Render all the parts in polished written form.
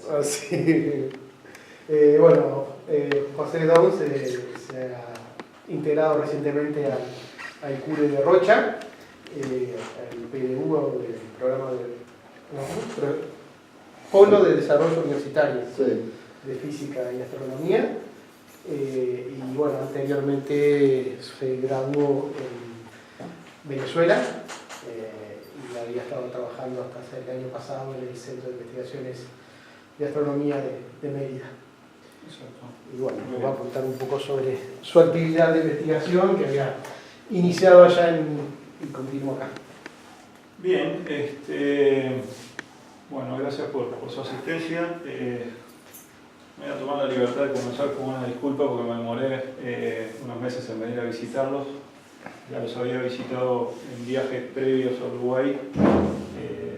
Ah, sí. José Downs se ha integrado recientemente al CURE de Rocha, al PDU, del programa de Polo de Desarrollo Universitario, sí, de Física y Astronomía. Anteriormente se graduó en Venezuela y había estado trabajando hasta el año pasado en el Centro de Investigaciones de Astronomía de Mérida. Exacto. Nos va a contar un poco sobre su actividad de investigación que había iniciado allá y continúa acá. Bien, gracias por su asistencia. Me voy a tomar la libertad de comenzar con una disculpa porque me demoré unos meses en venir a visitarlos. Ya los había visitado en viajes previos a Uruguay.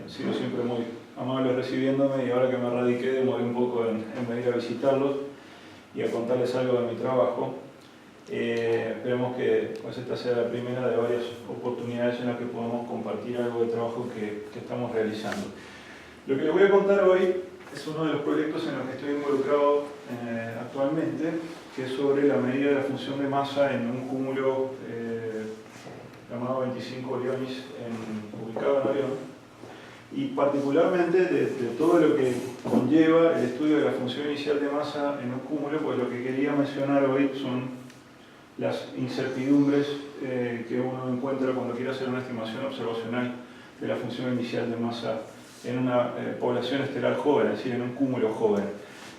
Han sido siempre muy amables recibiéndome y ahora que me radiqué demoré un poco en venir a visitarlos y a contarles algo de mi trabajo. Esperemos que esta sea la primera de varias oportunidades en las que podamos compartir algo del trabajo que estamos realizando. Lo que les voy a contar hoy es uno de los proyectos en los que estoy involucrado actualmente, que es sobre la medida de la función de masa en un cúmulo llamado 25 Orionis ubicado en Orión, y particularmente de todo lo que conlleva el estudio de la función inicial de masa en un cúmulo, pues lo que quería mencionar hoy son las incertidumbres que uno encuentra cuando quiere hacer una estimación observacional de la función inicial de masa en una población estelar joven, es decir, en un cúmulo joven.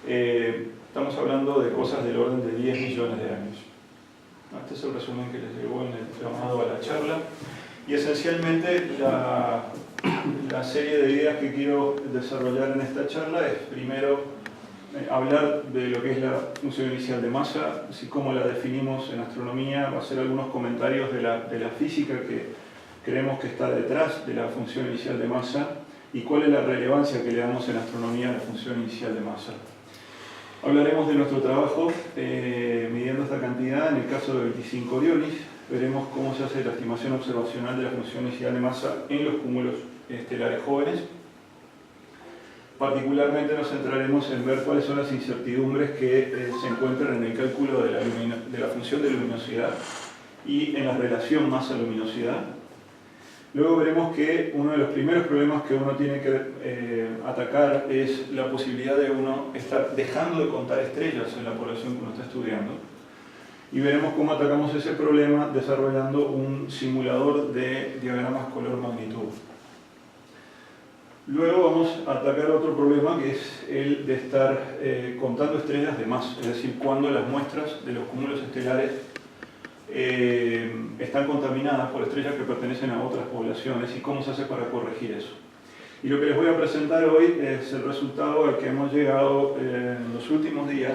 Estamos hablando de cosas del orden de 10 millones de años. Este es el resumen que les llegó en el llamado a la charla. Y esencialmente la serie de ideas que quiero desarrollar en esta charla es primero hablar de lo que es la función inicial de masa, así como la definimos en astronomía, hacer algunos comentarios de la física que creemos que está detrás de la función inicial de masa y cuál es la relevancia que le damos en astronomía a la función inicial de masa. Hablaremos de nuestro trabajo midiendo esta cantidad en el caso de 25 Orionis. Veremos cómo se hace la estimación observacional de la función inicial de masa en los cúmulos estelares jóvenes. Particularmente nos centraremos en ver cuáles son las incertidumbres que se encuentran en el cálculo de la función de luminosidad y en la relación masa-luminosidad. Luego veremos que uno de los primeros problemas que uno tiene que atacar es la posibilidad de uno estar dejando de contar estrellas en la población que uno está estudiando. Y veremos cómo atacamos ese problema desarrollando un simulador de diagramas color-magnitud. Luego vamos a atacar otro problema que es el de estar contando estrellas de más, es decir, cuando las muestras de los cúmulos estelares están contaminadas por estrellas que pertenecen a otras poblaciones y cómo se hace para corregir eso. Y lo que les voy a presentar hoy es el resultado al que hemos llegado en los últimos días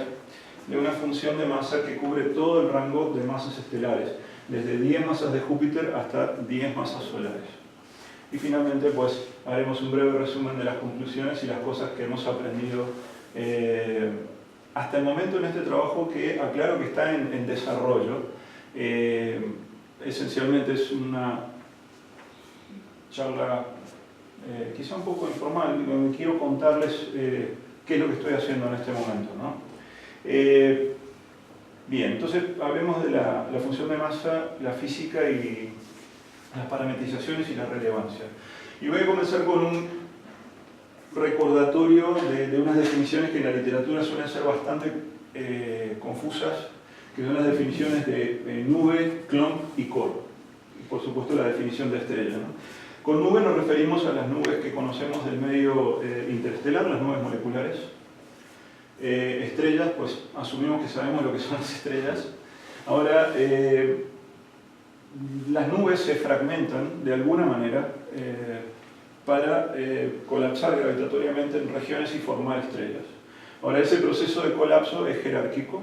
de una función de masa que cubre todo el rango de masas estelares, desde 10 masas de Júpiter hasta 10 masas solares. Y finalmente pues haremos un breve resumen de las conclusiones y las cosas que hemos aprendido hasta el momento en este trabajo, que aclaro que está en desarrollo. Esencialmente es una charla quizá un poco informal, donde quiero contarles qué es lo que estoy haciendo en este momento, ¿no? Bien, entonces hablemos de la función de masa, la física y las parametrizaciones y la relevancia. Y voy a comenzar con un recordatorio de unas definiciones que en la literatura suelen ser bastante confusas, que son las definiciones de nube, clump y core. Y por supuesto la definición de estrella, ¿no? Con nube nos referimos a las nubes que conocemos del medio interestelar, las nubes moleculares. Estrellas, pues asumimos que sabemos lo que son las estrellas. Ahora, las nubes se fragmentan de alguna manera para colapsar gravitatoriamente en regiones y formar estrellas. Ahora, ese proceso de colapso es jerárquico.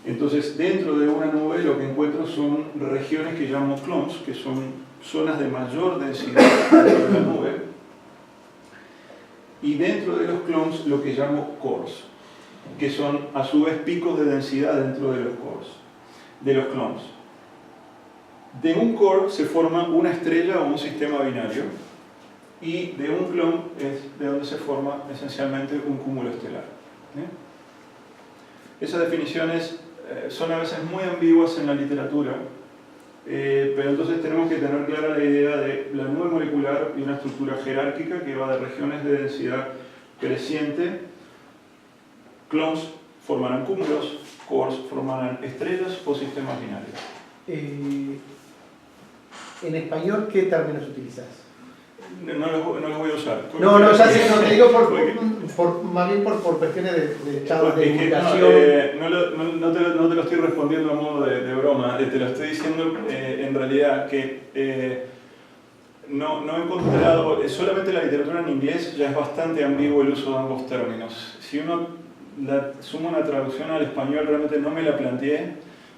Entonces, dentro de una nube lo que encuentro son regiones que llamo clumps, que son zonas de mayor densidad dentro de la nube. Y dentro de los clumps lo que llamo cores, que son a su vez picos de densidad dentro de los cores, de los clumps. De un core se forma una estrella o un sistema binario, y de un clon es de donde se forma esencialmente un cúmulo estelar. Esas definiciones son a veces muy ambiguas en la literatura, pero entonces tenemos que tener clara la idea de la nube molecular y una estructura jerárquica que va de regiones de densidad creciente. Clones formarán cúmulos, cores formarán estrellas o sistemas binarios. En español, ¿qué términos utilizas? No los voy a usar. No, ya sé, no te digo más bien por cuestiones de estados de divulgación. No te lo estoy respondiendo a modo de broma, te lo estoy diciendo en realidad que no he encontrado, solamente la literatura en inglés ya es bastante ambiguo el uso de ambos términos. Si uno suma una traducción al español, realmente no me la planteé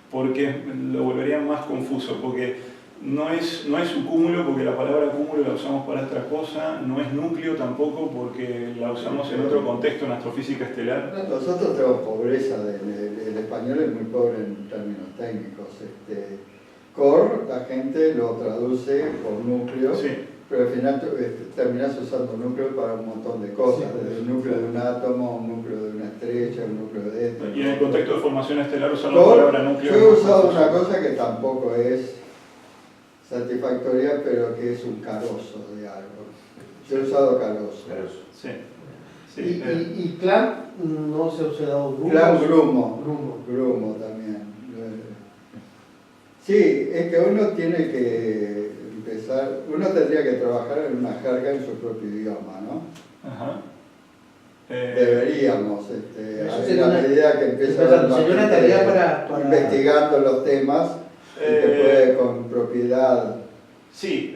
porque lo volvería más confuso, porque no es un cúmulo porque la palabra cúmulo la usamos para otra cosa, no es núcleo tampoco porque la usamos en otro contexto en astrofísica estelar. Nosotros tenemos pobreza, el español es muy pobre en términos técnicos. Core, la gente lo traduce por núcleo, sí, pero al final terminas usando núcleo para un montón de cosas, sí, desde el núcleo de un átomo, un núcleo de una estrella, un núcleo de esto. Y en el contexto de formación estelar usar la palabra núcleo. Yo he usado una cosa que tampoco es satisfactoria, pero que es un carozo de algo. Yo he usado carozo. Sí. Sí. ¿Y clan no se ha usado grumo? Clan grumo también. Sí, es que uno tiene que empezar, uno tendría que trabajar en una jerga en su propio idioma, ¿no? Ajá. Deberíamos, a medida que empieza sería una tarea para investigando los temas, que puede con propiedad sí,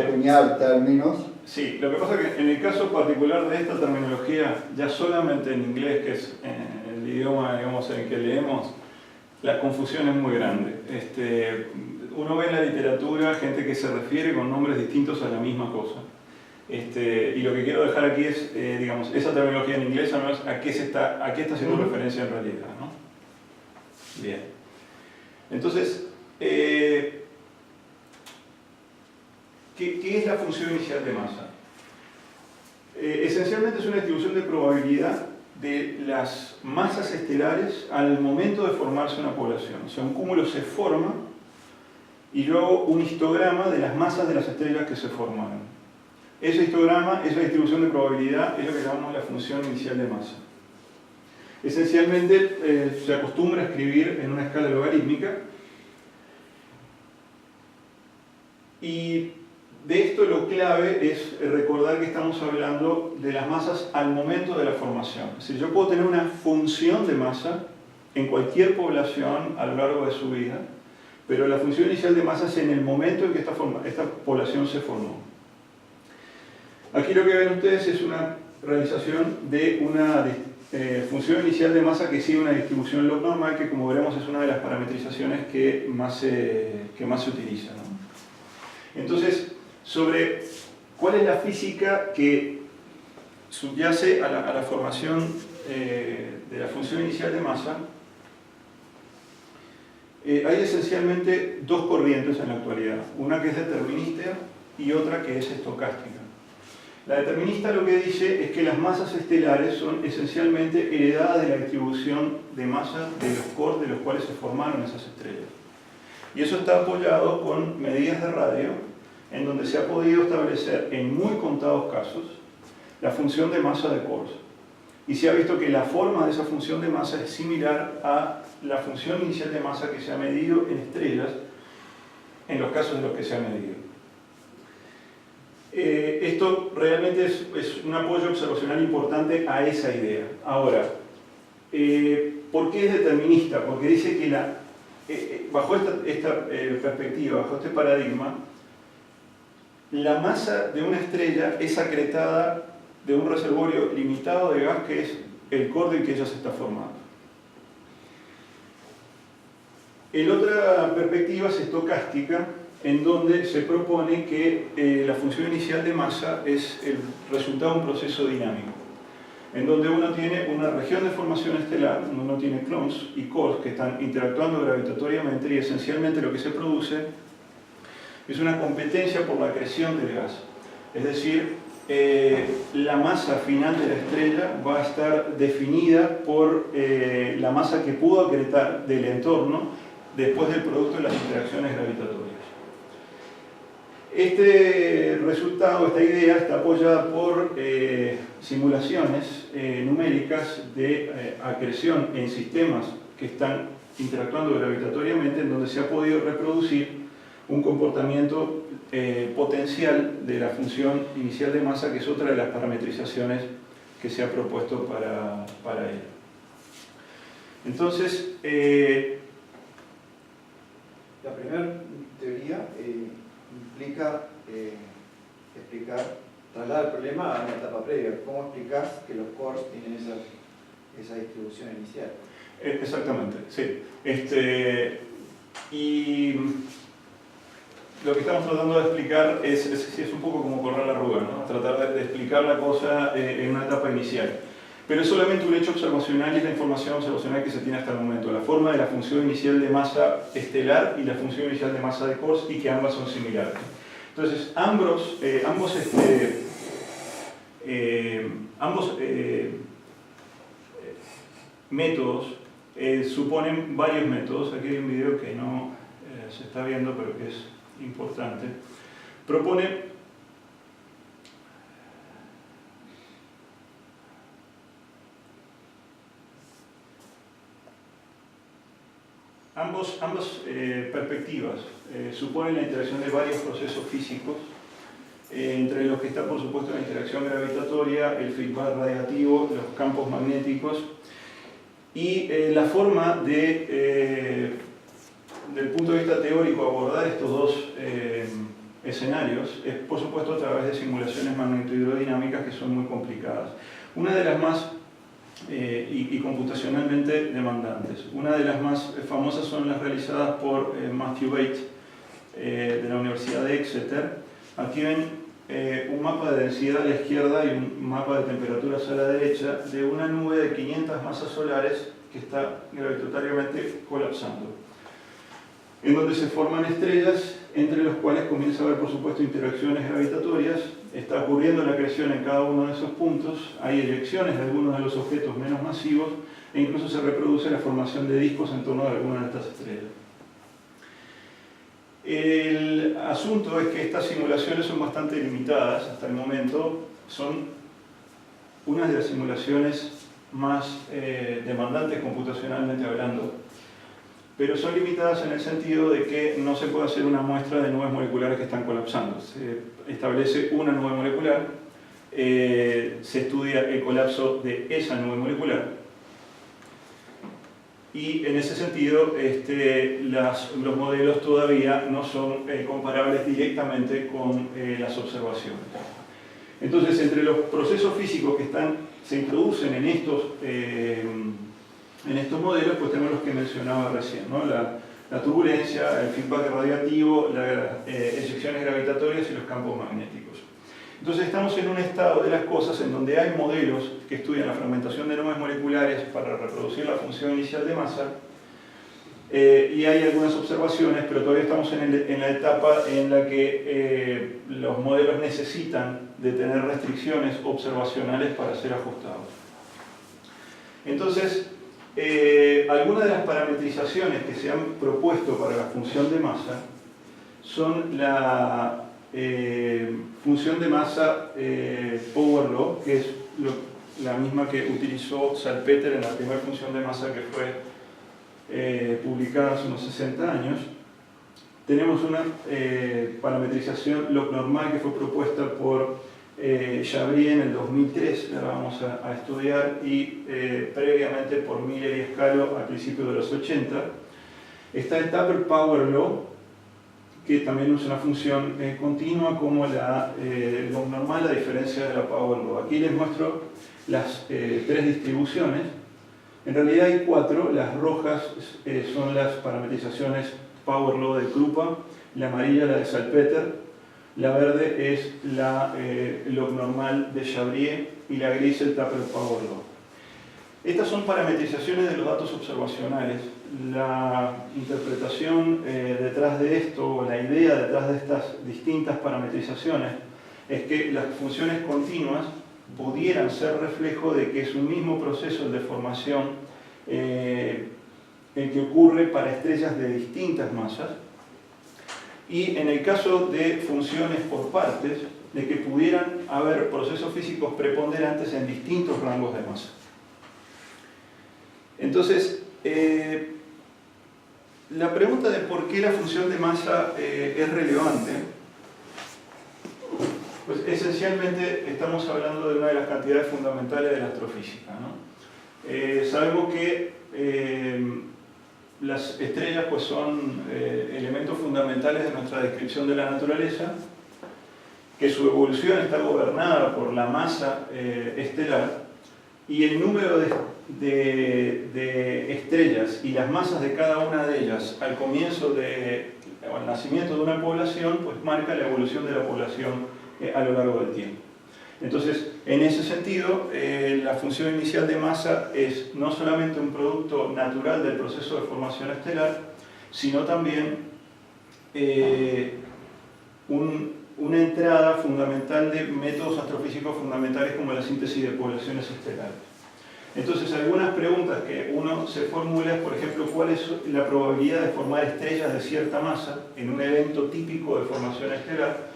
acuñar términos. Sí, lo que pasa es que en el caso particular de esta terminología, ya solamente en inglés, que es el idioma, digamos, en el que leemos, la confusión es muy grande. Uno ve en la literatura gente que se refiere con nombres distintos a la misma cosa. Y lo que quiero dejar aquí es, digamos, esa terminología en inglés, al menos, a qué está haciendo referencia en realidad, ¿no? Bien. Entonces, ¿qué es la función inicial de masa? Esencialmente es una distribución de probabilidad de las masas estelares al momento de formarse una población. O sea, un cúmulo se forma y luego un histograma de las masas de las estrellas que se formaron. Ese histograma, esa distribución de probabilidad, es lo que llamamos la función inicial de masa. Esencialmente se acostumbra a escribir en una escala logarítmica, y de esto lo clave es recordar que estamos hablando de las masas al momento de la formación. Es decir, yo puedo tener una función de masa en cualquier población a lo largo de su vida, pero la función inicial de masa es en el momento en que esta población se formó. Aquí lo que ven ustedes es una realización de una función inicial de masa que sigue una distribución log normal, que como veremos es una de las parametrizaciones que más se utiliza, ¿no? Entonces, sobre cuál es la física que subyace a la formación de la función inicial de masa, hay esencialmente dos corrientes en la actualidad, una que es determinista y otra que es estocástica. La determinista lo que dice es que las masas estelares son esencialmente heredadas de la distribución de masa de los cores de los cuales se formaron esas estrellas. Y eso está apoyado con medidas de radio, en donde se ha podido establecer en muy contados casos la función de masa de cores. Y se ha visto que la forma de esa función de masa es similar a la función inicial de masa que se ha medido en estrellas en los casos en los que se ha medido. Esto realmente es un apoyo observacional importante a esa idea. Ahora, ¿por qué es determinista? Porque dice que bajo esta perspectiva, bajo este paradigma, la masa de una estrella es acretada de un reservorio limitado de gas que es el core del que ella se está formando. La otra perspectiva es estocástica, en donde se propone que la función inicial de masa es el resultado de un proceso dinámico, en donde uno tiene una región de formación estelar, uno tiene clones y cores que están interactuando gravitatoriamente, y esencialmente lo que se produce es una competencia por la acreción del gas. Es decir, la masa final de la estrella va a estar definida por la masa que pudo acretar del entorno después del producto de las interacciones gravitatorias. Este resultado, esta idea, está apoyada por simulaciones numéricas de acreción en sistemas que están interactuando gravitatoriamente, en donde se ha podido reproducir un comportamiento potencial de la función inicial de masa, que es otra de las parametrizaciones que se ha propuesto para ello. Entonces, la primera teoría implica trasladar el problema a una etapa previa. ¿Cómo explicás que los cores tienen esa distribución inicial? Exactamente, sí. Y lo que estamos tratando de explicar es un poco como correr la rueda, ¿no? Tratar de explicar la cosa en una etapa inicial. Pero es solamente un hecho observacional y es la información observacional que se tiene hasta el momento. La forma de la función inicial de masa estelar y la función inicial de masa de Kors, y que ambas son similares. Entonces, ambos métodos suponen varios métodos. Aquí hay un video que no se está viendo, pero que es importante. Propone ambas perspectivas suponen la interacción de varios procesos físicos, entre los que está, por supuesto, la interacción gravitatoria, el feedback radiativo, los campos magnéticos, y la forma de, del punto de vista teórico, abordar estos dos escenarios es, por supuesto, a través de simulaciones magnetohidrodinámicas que son muy complicadas. Una de las más y computacionalmente demandantes. Una de las más famosas son las realizadas por Matthew Bate de la Universidad de Exeter. Aquí ven un mapa de densidad a la izquierda y un mapa de temperaturas a la derecha de una nube de 500 masas solares que está gravitatoriamente colapsando, en donde se forman estrellas, entre los cuales comienza a haber, por supuesto, interacciones gravitatorias. Está ocurriendo la creación en cada uno de esos puntos, hay eyecciones de algunos de los objetos menos masivos, e incluso se reproduce la formación de discos en torno a algunas de estas estrellas. El asunto es que estas simulaciones son bastante limitadas hasta el momento, son unas de las simulaciones más demandantes computacionalmente hablando, pero son limitadas en el sentido de que no se puede hacer una muestra de nubes moleculares que están colapsando. Se establece una nube molecular, se estudia el colapso de esa nube molecular, y en ese sentido los modelos todavía no son comparables directamente con las observaciones. Entonces, entre los procesos físicos que se introducen en estos modelos, pues tenemos los que mencionaba recién, ¿no? La turbulencia, el feedback radiativo, las eyecciones gravitatorias y los campos magnéticos. Entonces estamos en un estado de las cosas en donde hay modelos que estudian la fragmentación de nubes moleculares para reproducir la función inicial de masa, y hay algunas observaciones, pero todavía estamos en la etapa en la que los modelos necesitan de tener restricciones observacionales para ser ajustados. Entonces, algunas de las parametrizaciones que se han propuesto para la función de masa son la función de masa Power Law, que es la misma que utilizó Salpeter en la primera función de masa que fue publicada hace unos 60 años. Tenemos una parametrización log normal que fue propuesta por Chabrier en el 2003, la vamos a estudiar, y previamente por Miller y Scalo al principio de los 80. Está el Tapper Power Law, que también es una función continua como la log normal, a diferencia de la Power Law. Aquí les muestro las tres distribuciones. En realidad hay cuatro. Las rojas son las parametrizaciones Power Law de Krupa, la amarilla la de Salpeter, la verde es la log normal de Chabrier y la gris el Tapper Power Law. Estas son parametrizaciones de los datos observacionales. La interpretación detrás de esto, o la idea detrás de estas distintas parametrizaciones, es que las funciones continuas pudieran ser reflejo de que es un mismo proceso de formación el que ocurre para estrellas de distintas masas, y en el caso de funciones por partes, de que pudieran haber procesos físicos preponderantes en distintos rangos de masa. Entonces, la pregunta de por qué la función de masa es relevante, pues esencialmente estamos hablando de una de las cantidades fundamentales de la astrofísica, ¿no? Sabemos que las estrellas pues, son elementos fundamentales de nuestra descripción de la naturaleza, que su evolución está gobernada por la masa estelar, y el número de estrellas y las masas de cada una de ellas al comienzo o al nacimiento de una población, pues marca la evolución de la población a lo largo del tiempo. Entonces, en ese sentido, la función inicial de masa es no solamente un producto natural del proceso de formación estelar, sino también una entrada fundamental de métodos astrofísicos fundamentales como la síntesis de poblaciones estelares. Entonces, algunas preguntas que uno se formula es, por ejemplo, ¿cuál es la probabilidad de formar estrellas de cierta masa en un evento típico de formación estelar?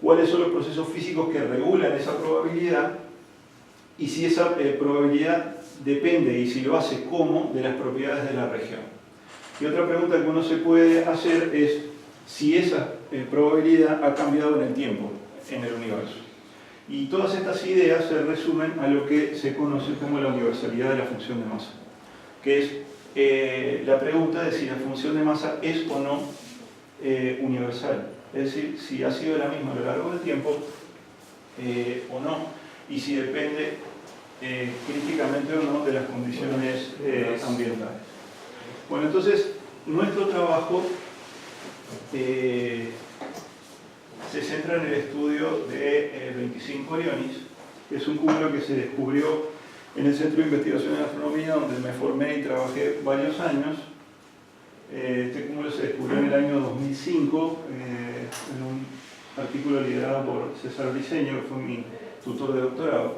¿Cuáles son los procesos físicos que regulan esa probabilidad? Y si esa probabilidad depende, y si lo hace, ¿cómo?, de las propiedades de la región. Y otra pregunta que uno se puede hacer es si esa probabilidad ha cambiado en el tiempo, en el universo. Y todas estas ideas se resumen a lo que se conoce como la universalidad de la función de masa, que es la pregunta de si la función de masa es o no universal. Es decir, si ha sido la misma a lo largo del tiempo o no, y si depende críticamente o no de las condiciones ambientales. Bueno, entonces, nuestro trabajo se centra en el estudio de 25 Orionis, que es un cúmulo que se descubrió en el Centro de Investigación en Astronomía, donde me formé y trabajé varios años. Este cúmulo se descubrió en el año 2005, en un artículo liderado por César Briceño, que fue mi tutor de doctorado.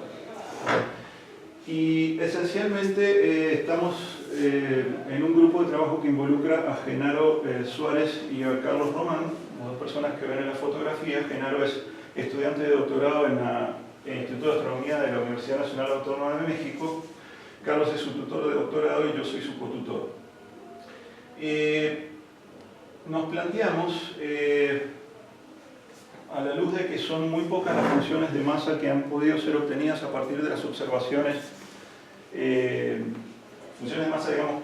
Y esencialmente estamos en un grupo de trabajo que involucra a Genaro Suárez y a Carlos Román, las dos personas que ven en la fotografía. Genaro es estudiante de doctorado en el Instituto de Astronomía de la Universidad Nacional Autónoma de México. Carlos es su tutor de doctorado y yo soy su cotutor. Nos planteamos, a la luz de que son muy pocas las funciones de masa que han podido ser obtenidas a partir de las observaciones, funciones de masa, digamos,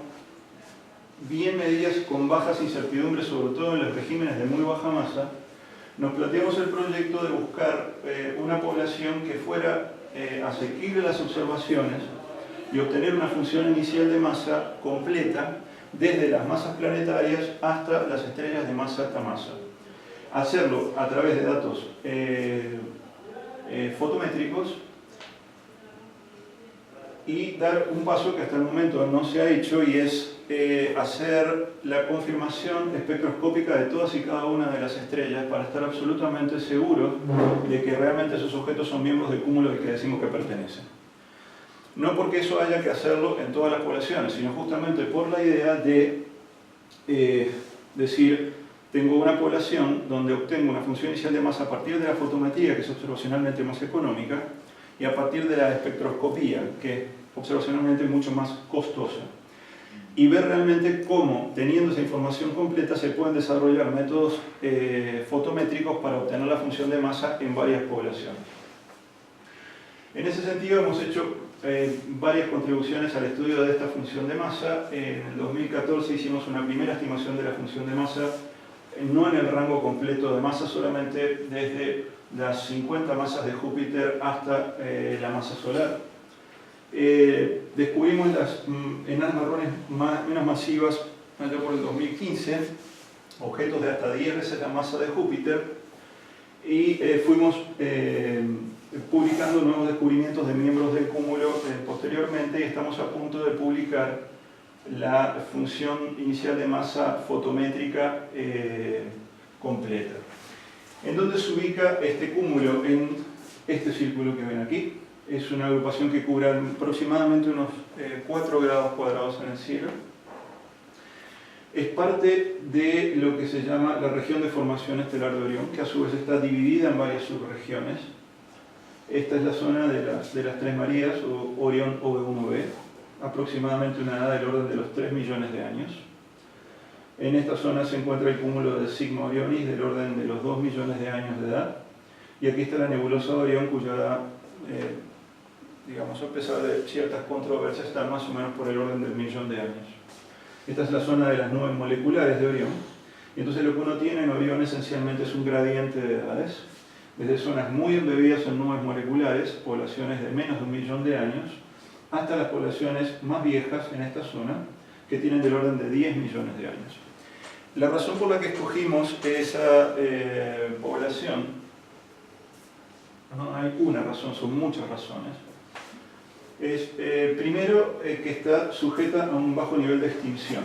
bien medidas con bajas incertidumbres, sobre todo en los regímenes de muy baja masa, nos planteamos el proyecto de buscar una población que fuera asequible a las observaciones y obtener una función inicial de masa completa desde las masas planetarias hasta las estrellas de masa alta masa. Hacerlo a través de datos fotométricos y dar un paso que hasta el momento no se ha hecho, y es hacer la confirmación espectroscópica de todas y cada una de las estrellas para estar absolutamente seguros de que realmente esos objetos son miembros del cúmulo al que decimos que pertenecen. No porque eso haya que hacerlo en todas las poblaciones, sino justamente por la idea de decir, tengo una población donde obtengo una función inicial de masa a partir de la fotometría, que es observacionalmente más económica, y a partir de la espectroscopía, que es observacionalmente mucho más costosa. Y ver realmente cómo, teniendo esa información completa, se pueden desarrollar métodos fotométricos para obtener la función de masa en varias poblaciones. En ese sentido hemos hecho varias contribuciones al estudio de esta función de masa. En el 2014 hicimos una primera estimación de la función de masa, no en el rango completo de masa, solamente desde las 50 masas de Júpiter hasta la masa solar. Descubrimos las enanas marrones menos masivas allá por el 2015, objetos de hasta 10 veces la masa de Júpiter, y fuimos publicando nuevos descubrimientos de miembros del cúmulo posteriormente, y estamos a punto de publicar la función inicial de masa fotométrica completa. ¿En dónde se ubica este cúmulo? En este círculo que ven aquí. Es una agrupación que cubre aproximadamente unos 4 grados cuadrados en el cielo. Es parte de lo que se llama la región de formación estelar de Orión, que a su vez está dividida en varias subregiones. Esta es la zona de las Tres Marías, o Orión OB1b, aproximadamente una edad del orden de los 3 millones de años. En esta zona se encuentra el cúmulo de Sigma Orionis del orden de los 2 millones de años de edad. Y aquí está la nebulosa de Orión, cuya edad, digamos, a pesar de ciertas controversias, está más o menos por el orden del 1.000.000 de años. Esta es la zona de las nubes moleculares de Orión. Y entonces lo que uno tiene en Orión esencialmente es un gradiente de edades, desde zonas muy embebidas en nubes moleculares, poblaciones de menos de 1.000.000 de años, hasta las poblaciones más viejas en esta zona, que tienen del orden de 10 millones de años. La razón por la que escogimos esa población, no hay una razón, son muchas razones. Es, primero, que está sujeta a un bajo nivel de extinción.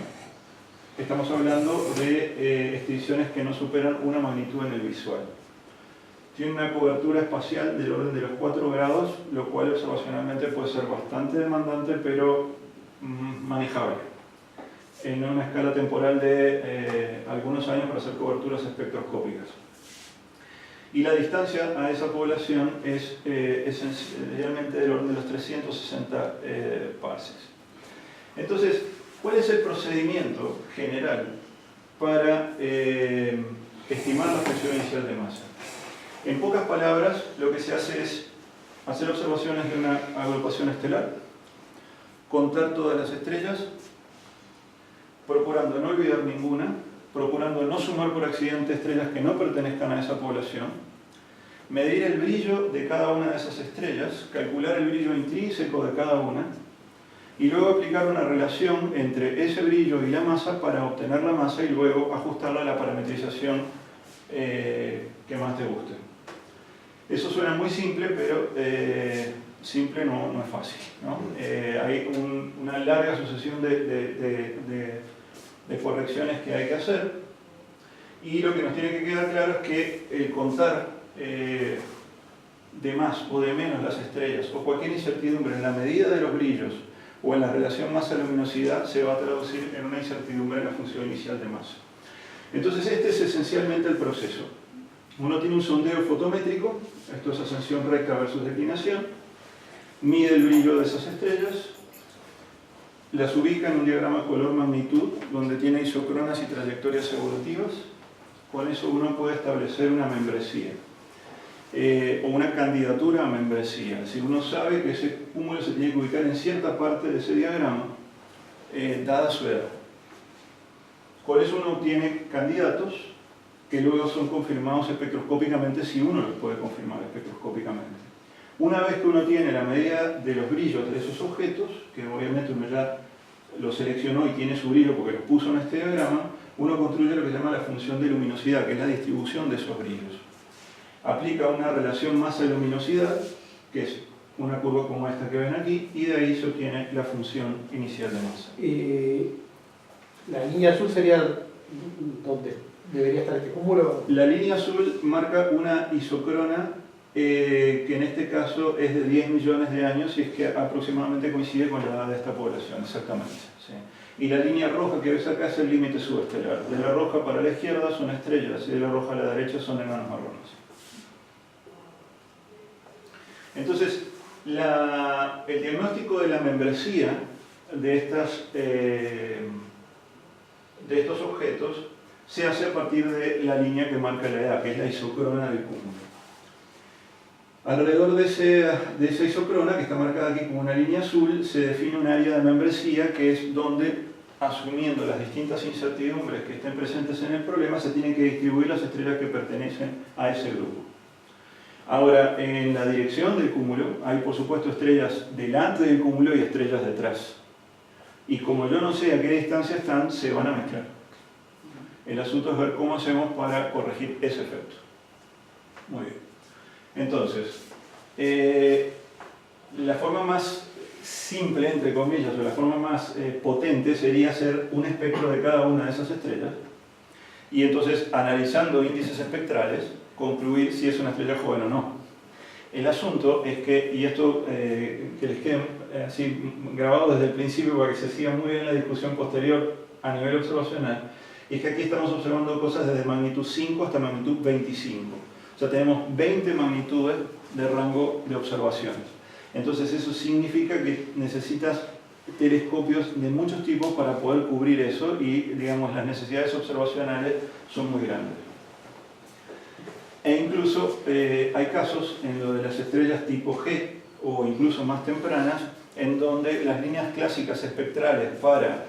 Estamos hablando de extinciones que no superan una magnitud en el visual. Tiene una cobertura espacial del orden de los 4 grados, lo cual observacionalmente puede ser bastante demandante, pero manejable, en una escala temporal de algunos años para hacer coberturas espectroscópicas. Y la distancia a esa población es esencialmente del orden de los 360 parsecs. Entonces, ¿cuál es el procedimiento general para estimar la presión inicial de masa? En pocas palabras, lo que se hace es hacer observaciones de una agrupación estelar, contar todas las estrellas, procurando no olvidar ninguna, procurando no sumar por accidente estrellas que no pertenezcan a esa población, medir el brillo de cada una de esas estrellas, calcular el brillo intrínseco de cada una, y luego aplicar una relación entre ese brillo y la masa para obtener la masa y luego ajustarla a la parametrización que más te guste. Eso suena muy simple, pero simple no es fácil, ¿no? Hay una larga sucesión de correcciones que hay que hacer, y lo que nos tiene que quedar claro es que el contar de más o de menos las estrellas o cualquier incertidumbre en la medida de los brillos o en la relación masa-luminosidad se va a traducir en una incertidumbre en la función inicial de masa. Entonces este es esencialmente el proceso. Uno tiene un sondeo fotométrico, esto es ascensión recta versus declinación, mide el brillo de esas estrellas, las ubica en un diagrama color-magnitud donde tiene isocronas y trayectorias evolutivas. Con eso uno puede establecer una membresía o una candidatura a membresía. Es decir, uno sabe que ese cúmulo se tiene que ubicar en cierta parte de ese diagrama, dada su edad. Con eso uno obtiene candidatos que luego son confirmados espectroscópicamente si uno los puede confirmar espectroscópicamente. Una vez que uno tiene la medida de los brillos de esos objetos, que obviamente uno ya los seleccionó y tiene su brillo porque los puso en este diagrama, uno construye lo que se llama la función de luminosidad, que es la distribución de esos brillos. Aplica una relación masa-luminosidad, que es una curva como esta que ven aquí, y de ahí se obtiene la función inicial de masa. Y la línea azul sería donde debería estar este cúmulo. La línea azul marca una isocrona que en este caso es de 10 millones de años y es que aproximadamente coincide con la edad de esta población, exactamente. ¿Sí? Y la línea roja que ves acá es el límite subestelar. De la roja para la izquierda son estrellas y de la roja a la derecha son enanos marrones. Entonces, el diagnóstico de la membresía de estos objetos se hace a partir de la línea que marca la edad, que es la isocrona del cúmulo. Alrededor de esa isocrona, que está marcada aquí como una línea azul, se define un área de membresía que es donde, asumiendo las distintas incertidumbres que estén presentes en el problema, se tienen que distribuir las estrellas que pertenecen a ese grupo. Ahora, en la dirección del cúmulo hay por supuesto estrellas delante del cúmulo y estrellas detrás. Y como yo no sé a qué distancia están, se van a mezclar. El asunto es ver cómo hacemos para corregir ese efecto. Muy bien. Entonces, la forma más simple, entre comillas, o la forma más potente sería hacer un espectro de cada una de esas estrellas y entonces, analizando índices espectrales, concluir si es una estrella joven o no. El asunto es que, y esto que les quede así grabado desde el principio para que se siga muy bien la discusión posterior a nivel observacional, es que aquí estamos observando cosas desde magnitud 5 hasta magnitud 25. O sea, tenemos 20 magnitudes de rango de observaciones. Entonces eso significa que necesitas telescopios de muchos tipos para poder cubrir eso y, digamos, las necesidades observacionales son muy grandes. E incluso hay casos en lo de las estrellas tipo G o incluso más tempranas en donde las líneas clásicas espectrales para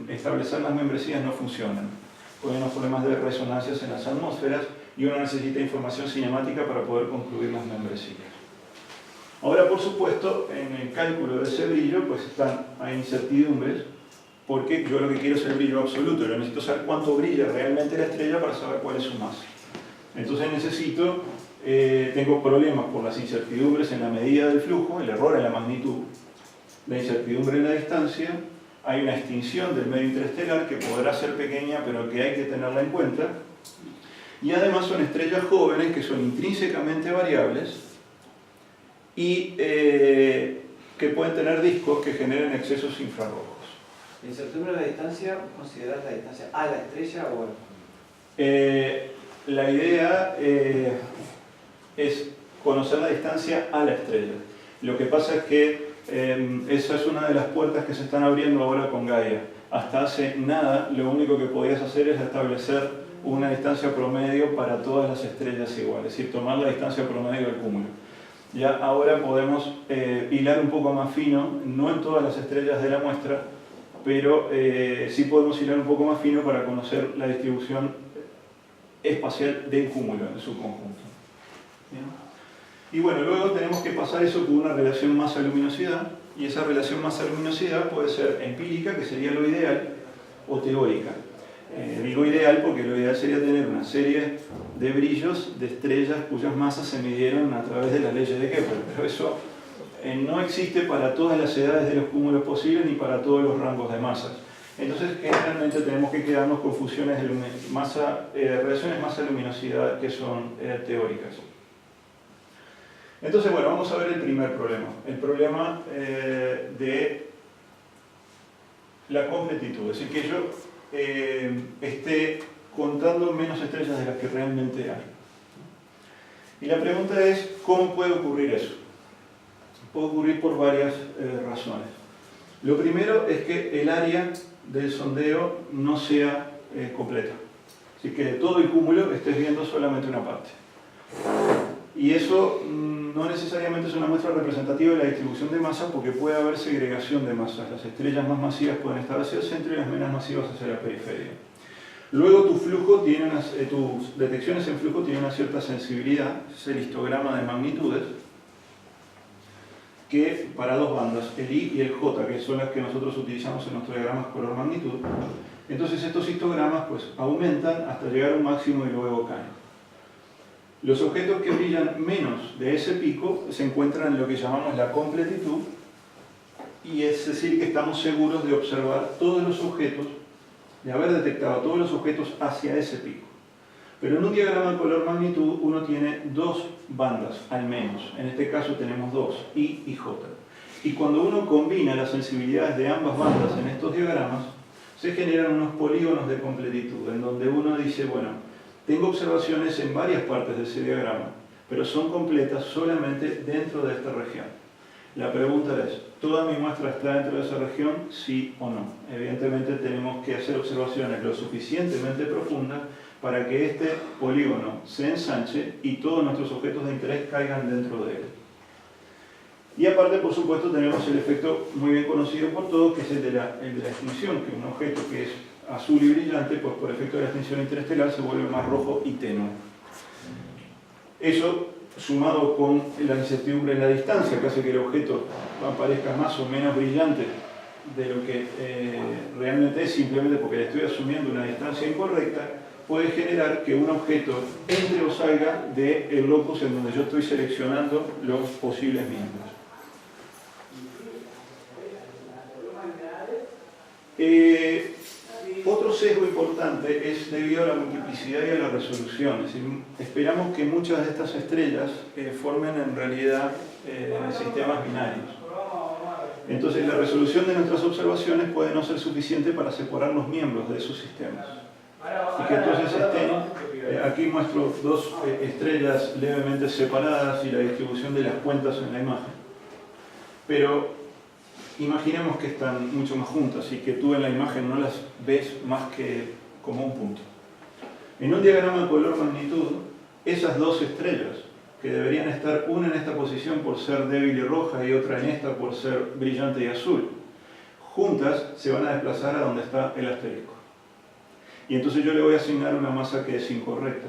establecer las membresías no funcionan. Porque hay unos problemas de resonancias en las atmósferas y uno necesita información cinemática para poder concluir las membresías. Ahora, por supuesto, en el cálculo de ese brillo pues hay incertidumbres, porque yo lo que quiero es el brillo absoluto, yo necesito saber cuánto brilla realmente la estrella para saber cuál es su masa. Entonces tengo problemas por las incertidumbres en la medida del flujo, el error en la magnitud, la incertidumbre en la distancia, hay una extinción del medio interestelar que podrá ser pequeña pero que hay que tenerla en cuenta, y además son estrellas jóvenes que son intrínsecamente variables y que pueden tener discos que generen excesos infrarrojos. ¿La incertidumbre de la distancia, considerás la distancia a la estrella o...? La idea es conocer la distancia a la estrella. Lo que pasa es que esa es una de las puertas que se están abriendo ahora con Gaia. Hasta hace nada, lo único que podías hacer es establecer una distancia promedio para todas las estrellas iguales, es decir, tomar la distancia promedio del cúmulo. Ya ahora podemos hilar un poco más fino, no en todas las estrellas de la muestra, pero sí podemos hilar un poco más fino para conocer la distribución espacial del cúmulo en su conjunto. ¿Bien? Y bueno, luego tenemos que pasar eso por una relación masa-luminosidad, y esa relación masa-luminosidad puede ser empírica, que sería lo ideal, o teórica. Digo ideal porque lo ideal sería tener una serie de brillos de estrellas cuyas masas se midieron a través de las leyes de Kepler, pero eso no existe para todas las edades de los cúmulos posibles ni para todos los rangos de masas. Entonces, generalmente tenemos que quedarnos con fusiones de relaciones masa-luminosidad que son teóricas. Entonces, bueno, vamos a ver el primer problema. El problema de la completitud. Es decir, que yo esté contando menos estrellas de las que realmente hay. Y la pregunta es, ¿cómo puede ocurrir eso? Puede ocurrir por varias razones. Lo primero es que el área del sondeo no sea completa. Así que de todo el cúmulo estés viendo solamente una parte. Y eso no necesariamente es una muestra representativa de la distribución de masa, porque puede haber segregación de masas. Las estrellas más masivas pueden estar hacia el centro y las menos masivas hacia la periferia. Luego tus detecciones en flujo tienen una cierta sensibilidad, es el histograma de magnitudes, que para dos bandas, el I y el J, que son las que nosotros utilizamos en nuestros diagramas color-magnitud. Entonces estos histogramas pues, aumentan hasta llegar a un máximo y luego caen. Los objetos que brillan menos de ese pico se encuentran en lo que llamamos la completitud, y es decir que estamos seguros de observar todos los objetos, de haber detectado todos los objetos hacia ese pico. Pero en un diagrama color magnitud uno tiene dos bandas, al menos. En este caso tenemos dos, I y J. Y cuando uno combina las sensibilidades de ambas bandas en estos diagramas, se generan unos polígonos de completitud, en donde uno dice, bueno, tengo observaciones en varias partes de ese diagrama, pero son completas solamente dentro de esta región. La pregunta es, ¿toda mi muestra está dentro de esa región? Sí o no. Evidentemente tenemos que hacer observaciones lo suficientemente profundas para que este polígono se ensanche y todos nuestros objetos de interés caigan dentro de él. Y aparte, por supuesto, tenemos el efecto muy bien conocido por todos, que es el de la extinción, que un objeto que es azul y brillante, pues por efecto de la extinción interestelar se vuelve más rojo y tenue. Eso, sumado con la incertidumbre en la distancia, que hace que el objeto aparezca más o menos brillante de lo que realmente es, simplemente porque le estoy asumiendo una distancia incorrecta, puede generar que un objeto entre o salga del locus en donde yo estoy seleccionando los posibles miembros. Otro sesgo algo importante es debido a la multiplicidad y a la resolución. Es decir, esperamos que muchas de estas estrellas formen en realidad sistemas binarios. Entonces la resolución de nuestras observaciones puede no ser suficiente para separar los miembros de esos sistemas. Y que entonces estén, aquí muestro dos estrellas levemente separadas y la distribución de las cuentas en la imagen. Pero imaginemos que están mucho más juntas y que tú en la imagen no las ves más que como un punto. En un diagrama de color magnitud, esas dos estrellas, que deberían estar una en esta posición por ser débil y roja y otra en esta por ser brillante y azul, juntas se van a desplazar a donde está el asterisco. Y entonces yo le voy a asignar una masa que es incorrecta.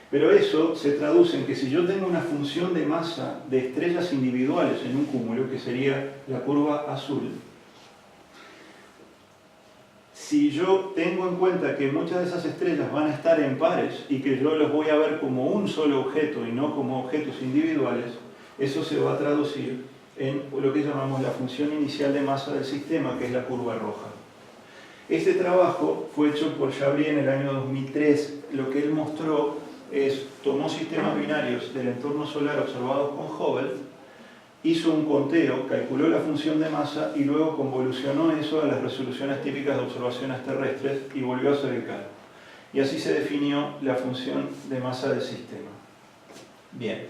Pero eso se traduce en que si yo tengo una función de masa de estrellas individuales en un cúmulo, que sería la curva azul, si yo tengo en cuenta que muchas de esas estrellas van a estar en pares y que yo los voy a ver como un solo objeto y no como objetos individuales, eso se va a traducir en lo que llamamos la función inicial de masa del sistema, que es la curva roja. Este trabajo fue hecho por Chabry en el año 2003. Lo que él mostró es, tomó sistemas binarios del entorno solar observados con Hubble, hizo un conteo, calculó la función de masa y luego convolucionó eso a las resoluciones típicas de observaciones terrestres y volvió a hacer el cálculo. Y así se definió la función de masa del sistema. Bien.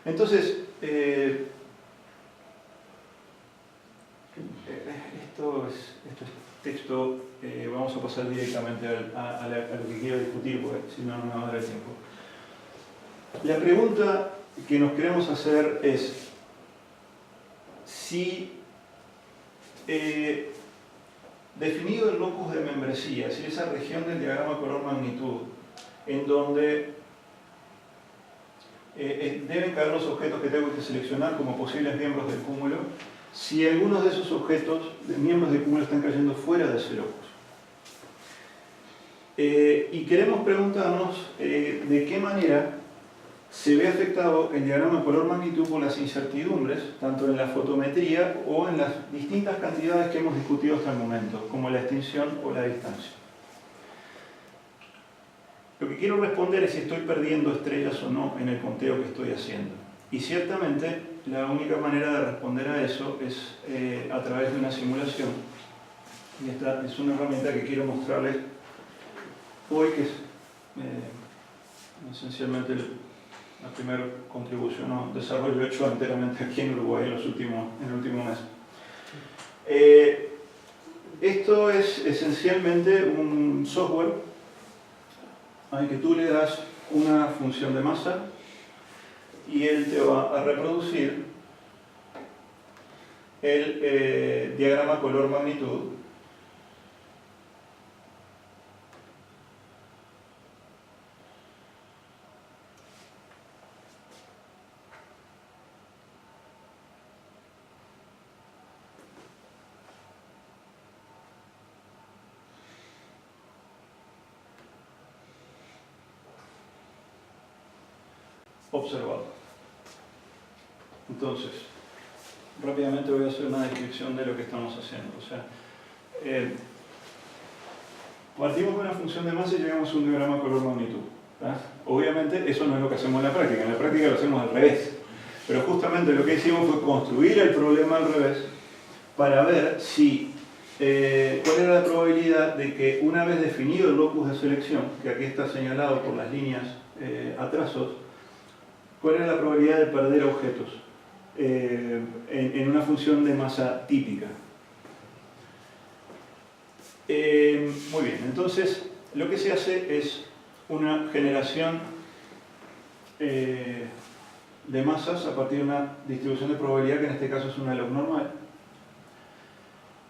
Entonces, esto es texto, vamos a pasar directamente a lo que quiero discutir, porque si no, no me va a dar el tiempo. La pregunta que nos queremos hacer es si, definido el locus de membresía, si esa región del diagrama color magnitud, en donde deben caer los objetos que tengo que seleccionar como posibles miembros del cúmulo, si algunos de esos objetos, miembros del cúmulo, están cayendo fuera de ese locus. Y queremos preguntarnos de qué manera se ve afectado el diagrama de color magnitud por las incertidumbres, tanto en la fotometría o en las distintas cantidades que hemos discutido hasta el momento, como la extinción o la distancia. Lo que quiero responder es si estoy perdiendo estrellas o no en el conteo que estoy haciendo. Y ciertamente la única manera de responder a eso es a través de una simulación. Y esta es una herramienta que quiero mostrarles hoy, que es esencialmente la primera contribución o desarrollo hecho enteramente aquí en Uruguay en el último mes. Esto es esencialmente un software al que tú le das una función de masa y él te va a reproducir el diagrama color magnitud observado. Entonces, rápidamente voy a hacer una descripción de lo que estamos haciendo. O sea, partimos de una función de masa y llegamos a un diagrama color magnitud. ¿Tá? Obviamente eso no es lo que hacemos en la práctica lo hacemos al revés. Pero justamente lo que hicimos fue construir el problema al revés para ver si cuál era la probabilidad de que una vez definido el locus de selección, que aquí está señalado por las líneas a trazos, cuál era la probabilidad de perder objetos en una función de masa típica. Muy bien, entonces lo que se hace es una generación de masas a partir de una distribución de probabilidad que en este caso es una log normal.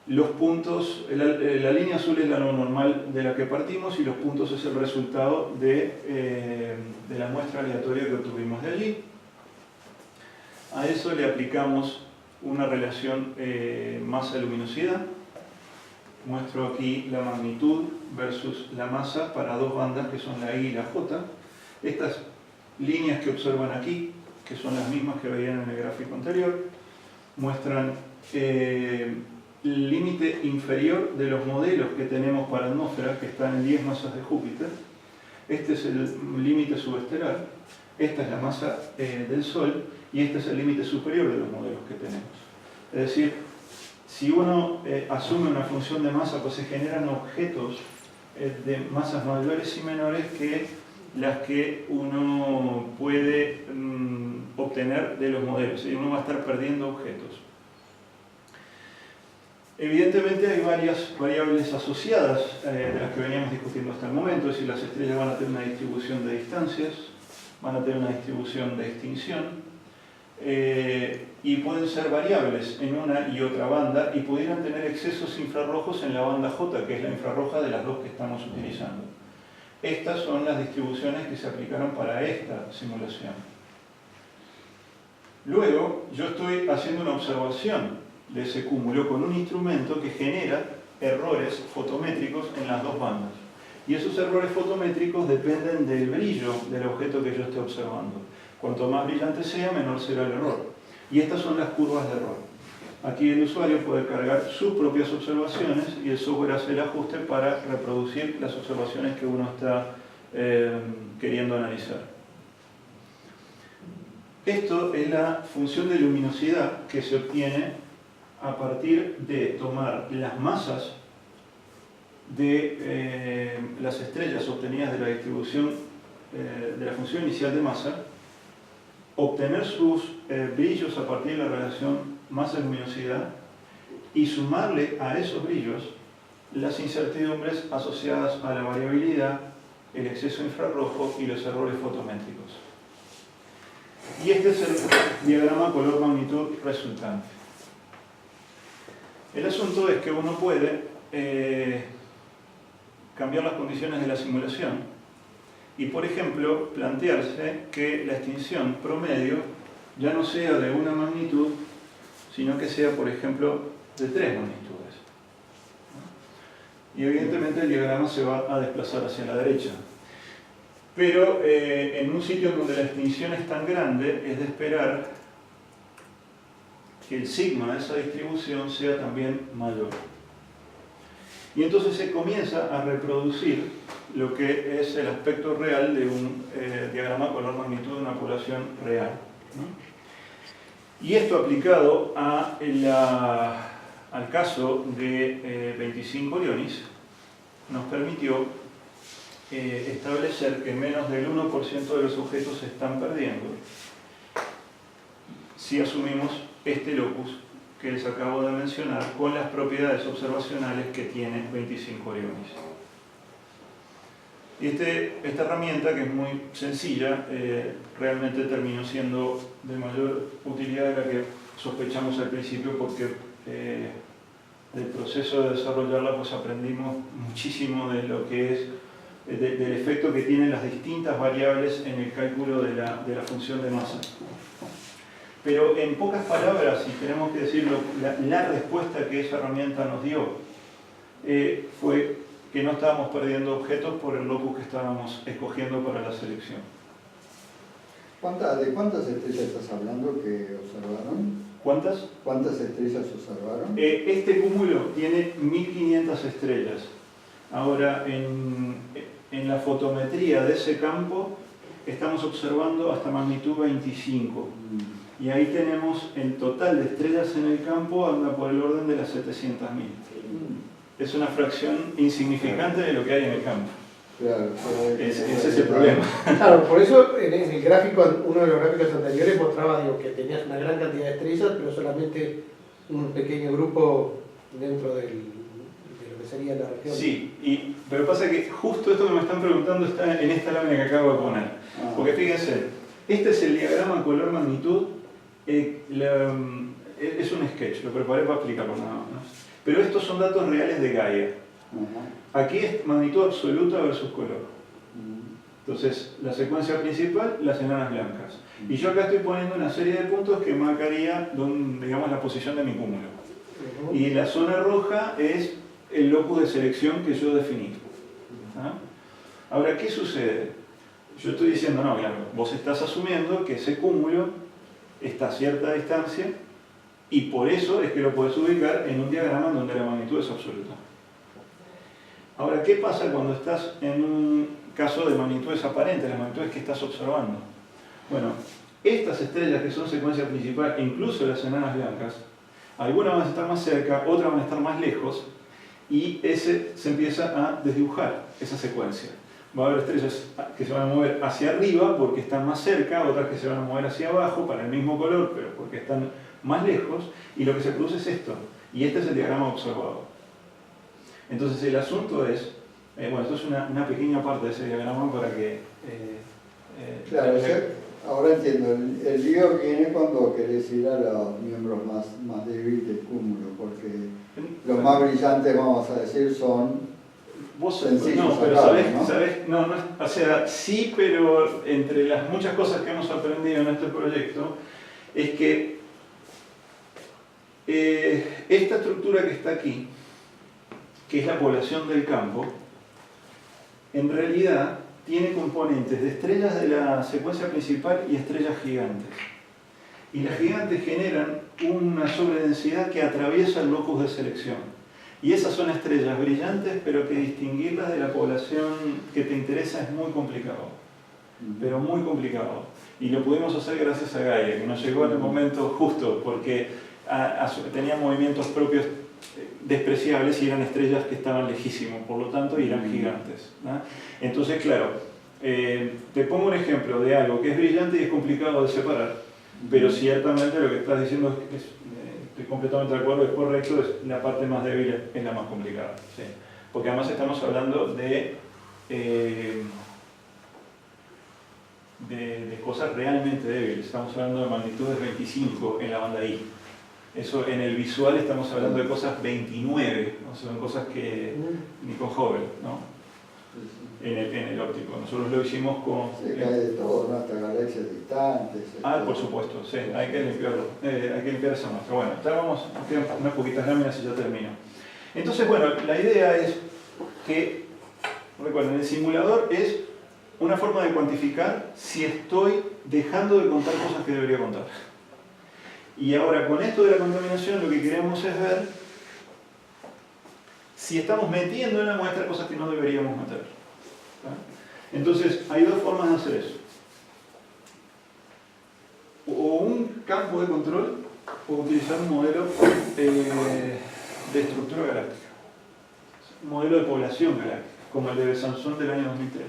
Los puntos, la línea azul es la log normal de la que partimos y los puntos es el resultado de la muestra aleatoria que obtuvimos de allí. A eso le aplicamos una relación masa-luminosidad. Muestro aquí la magnitud versus la masa para dos bandas que son la I y la J. Estas líneas que observan aquí, que son las mismas que veían en el gráfico anterior, muestran el límite inferior de los modelos que tenemos para atmósferas, que están en 10 masas de Júpiter. Este es el límite subestelar, esta es la masa del Sol, y este es el límite superior de los modelos que tenemos. Es decir, si uno asume una función de masa, pues se generan objetos de masas mayores y menores que las que uno puede obtener de los modelos, y uno va a estar perdiendo objetos. Evidentemente hay varias variables asociadas de las que veníamos discutiendo hasta el momento, es decir, las estrellas van a tener una distribución de distancias, van a tener una distribución de extinción, y pueden ser variables en una y otra banda, y pudieran tener excesos infrarrojos en la banda J, que es la infrarroja de las dos que estamos utilizando. Estas son las distribuciones que se aplicaron para esta simulación. Luego, yo estoy haciendo una observación de ese cúmulo con un instrumento que genera errores fotométricos en las dos bandas. Y esos errores fotométricos dependen del brillo del objeto que yo esté observando. Cuanto más brillante sea, menor será el error. Y estas son las curvas de error. Aquí el usuario puede cargar sus propias observaciones y el software hace el ajuste para reproducir las observaciones que uno está queriendo analizar. Esto es la función de luminosidad que se obtiene a partir de tomar las masas de las estrellas obtenidas de la distribución de la función inicial de masa, obtener sus brillos a partir de la relación masa-luminosidad y sumarle a esos brillos las incertidumbres asociadas a la variabilidad, el exceso infrarrojo y los errores fotométricos. Y este es el diagrama color-magnitud resultante. El asunto es que uno puede cambiar las condiciones de la simulación y, por ejemplo, plantearse que la extinción promedio ya no sea de una magnitud, sino que sea, por ejemplo, de 3 magnitudes. Y evidentemente el diagrama se va a desplazar hacia la derecha. Pero en un sitio donde la extinción es tan grande, es de esperar que el sigma de esa distribución sea también mayor. Y entonces se comienza a reproducir lo que es el aspecto real de un diagrama color-magnitud de una población real, ¿no? Y esto aplicado al caso de 25 Orionis nos permitió establecer que menos del 1% de los objetos se están perdiendo si asumimos este locus que les acabo de mencionar con las propiedades observacionales que tiene 25 Orionis. Y esta herramienta, que es muy sencilla, realmente terminó siendo de mayor utilidad de la que sospechamos al principio, porque del proceso de desarrollarla pues aprendimos muchísimo de lo que es del efecto que tienen las distintas variables en el cálculo de la función de masa. Pero en pocas palabras, si tenemos que decirlo, la respuesta que esa herramienta nos dio fue que no estábamos perdiendo objetos por el locus que estábamos escogiendo para la selección. ¿De cuántas estrellas estás hablando que observaron? ¿Cuántas? ¿Cuántas estrellas observaron? Este cúmulo tiene 1500 estrellas. Ahora, en la fotometría de ese campo estamos observando hasta magnitud 25. Y ahí tenemos el total de estrellas en el campo, anda por el orden de las 700.000. Es una fracción insignificante de lo que hay en el campo. Claro, ese es el problema. Claro, por eso en el gráfico, uno de los gráficos anteriores mostraba que tenías una gran cantidad de estrellas, pero solamente un pequeño grupo dentro de lo que sería la región. Sí, pero pasa que justo esto que me están preguntando está en esta lámina que acabo de poner. Porque fíjense, este es el diagrama color-magnitud. Es un sketch, lo preparé para explicarlo nada más. Pero estos son datos reales de Gaia. Aquí es magnitud absoluta versus color. Entonces, la secuencia principal, las enanas blancas. Y yo acá estoy poniendo una serie de puntos que marcaría, digamos, la posición de mi cúmulo. Y la zona roja es el locus de selección que yo definí. Ahora, ¿qué sucede? Yo estoy diciendo, no, claro, vos estás asumiendo que ese cúmulo está a cierta distancia Y por eso es que lo puedes ubicar en un diagrama en donde la magnitud es absoluta. Ahora, ¿qué pasa cuando estás en un caso de magnitudes aparentes, las magnitudes que estás observando? Bueno, estas estrellas que son secuencia principal, incluso las enanas blancas, algunas van a estar más cerca, otras van a estar más lejos, y se empieza a desdibujar esa secuencia. Va a haber estrellas que se van a mover hacia arriba porque están más cerca, otras que se van a mover hacia abajo para el mismo color, pero porque están más lejos, y lo que se produce es esto, y este es el diagrama observado. Entonces el asunto es, bueno, esto es una pequeña parte de ese diagrama para que... claro, ahora entiendo, el lío viene cuando querés ir a los miembros más débiles del cúmulo, porque los más brillantes, vamos a decir, son sencillos. No, pero sacados, ¿sabés? No, o sea, sí, pero entre las muchas cosas que hemos aprendido en este proyecto, es que esta estructura que está aquí, que es la población del campo, en realidad tiene componentes de estrellas de la secuencia principal y estrellas gigantes. Y las gigantes generan una sobredensidad que atraviesa el locus de selección. Y esas son estrellas brillantes, pero que distinguirlas de la población que te interesa es muy complicado. Pero muy complicado. Y lo pudimos hacer gracias a Gaia, que nos llegó en el momento justo, porque tenía movimientos propios despreciables y eran estrellas que estaban lejísimos, por lo tanto, y eran gigantes, ¿no? Entonces, claro, te pongo un ejemplo de algo que es brillante y es complicado de separar, pero ciertamente lo que estás diciendo estoy completamente de acuerdo, es correcto, es la parte más débil, es la más complicada, ¿sí? Porque además estamos hablando de cosas realmente débiles, estamos hablando de magnitudes 25 en la banda I. Eso en el visual estamos hablando de cosas 29, ¿no? Son cosas que ni con Hubble, ¿no? En el óptico. Nosotros lo hicimos con... Se cae de todo, ¿no? Hasta galaxias distantes. Por supuesto, sí, hay que limpiarlo, hay que limpiar esa muestra. Bueno, ya vamos, quedan unas poquitas láminas y ya termino. Entonces, bueno, la idea es que, recuerden, el simulador es una forma de cuantificar si estoy dejando de contar cosas que debería contar. Y ahora, con esto de la contaminación, lo que queremos es ver si estamos metiendo en la muestra cosas que no deberíamos meter. ¿Sí? Entonces, hay dos formas de hacer eso. O un campo de control, o utilizar un modelo de estructura galáctica. Un modelo de población galáctica, como el de Besançon del año 2003.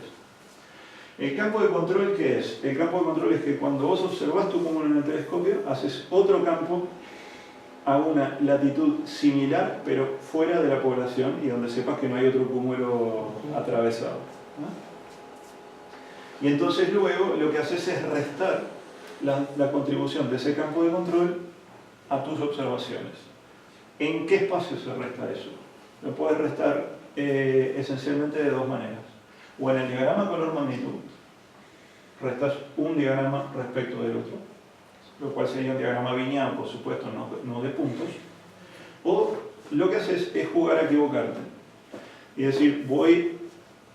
¿El campo de control qué es? El campo de control es que cuando vos observás tu cúmulo en el telescopio, haces otro campo a una latitud similar, pero fuera de la población y donde sepas que no hay otro cúmulo atravesado, ¿no? Y entonces luego lo que haces es restar la contribución de ese campo de control a tus observaciones. ¿En qué espacio se resta eso? Lo puedes restar esencialmente de dos maneras. O en el diagrama color-magnitud, restas un diagrama respecto del otro, lo cual sería un diagrama Vignán, por supuesto, no de puntos. O lo que haces es jugar a equivocarte y decir, voy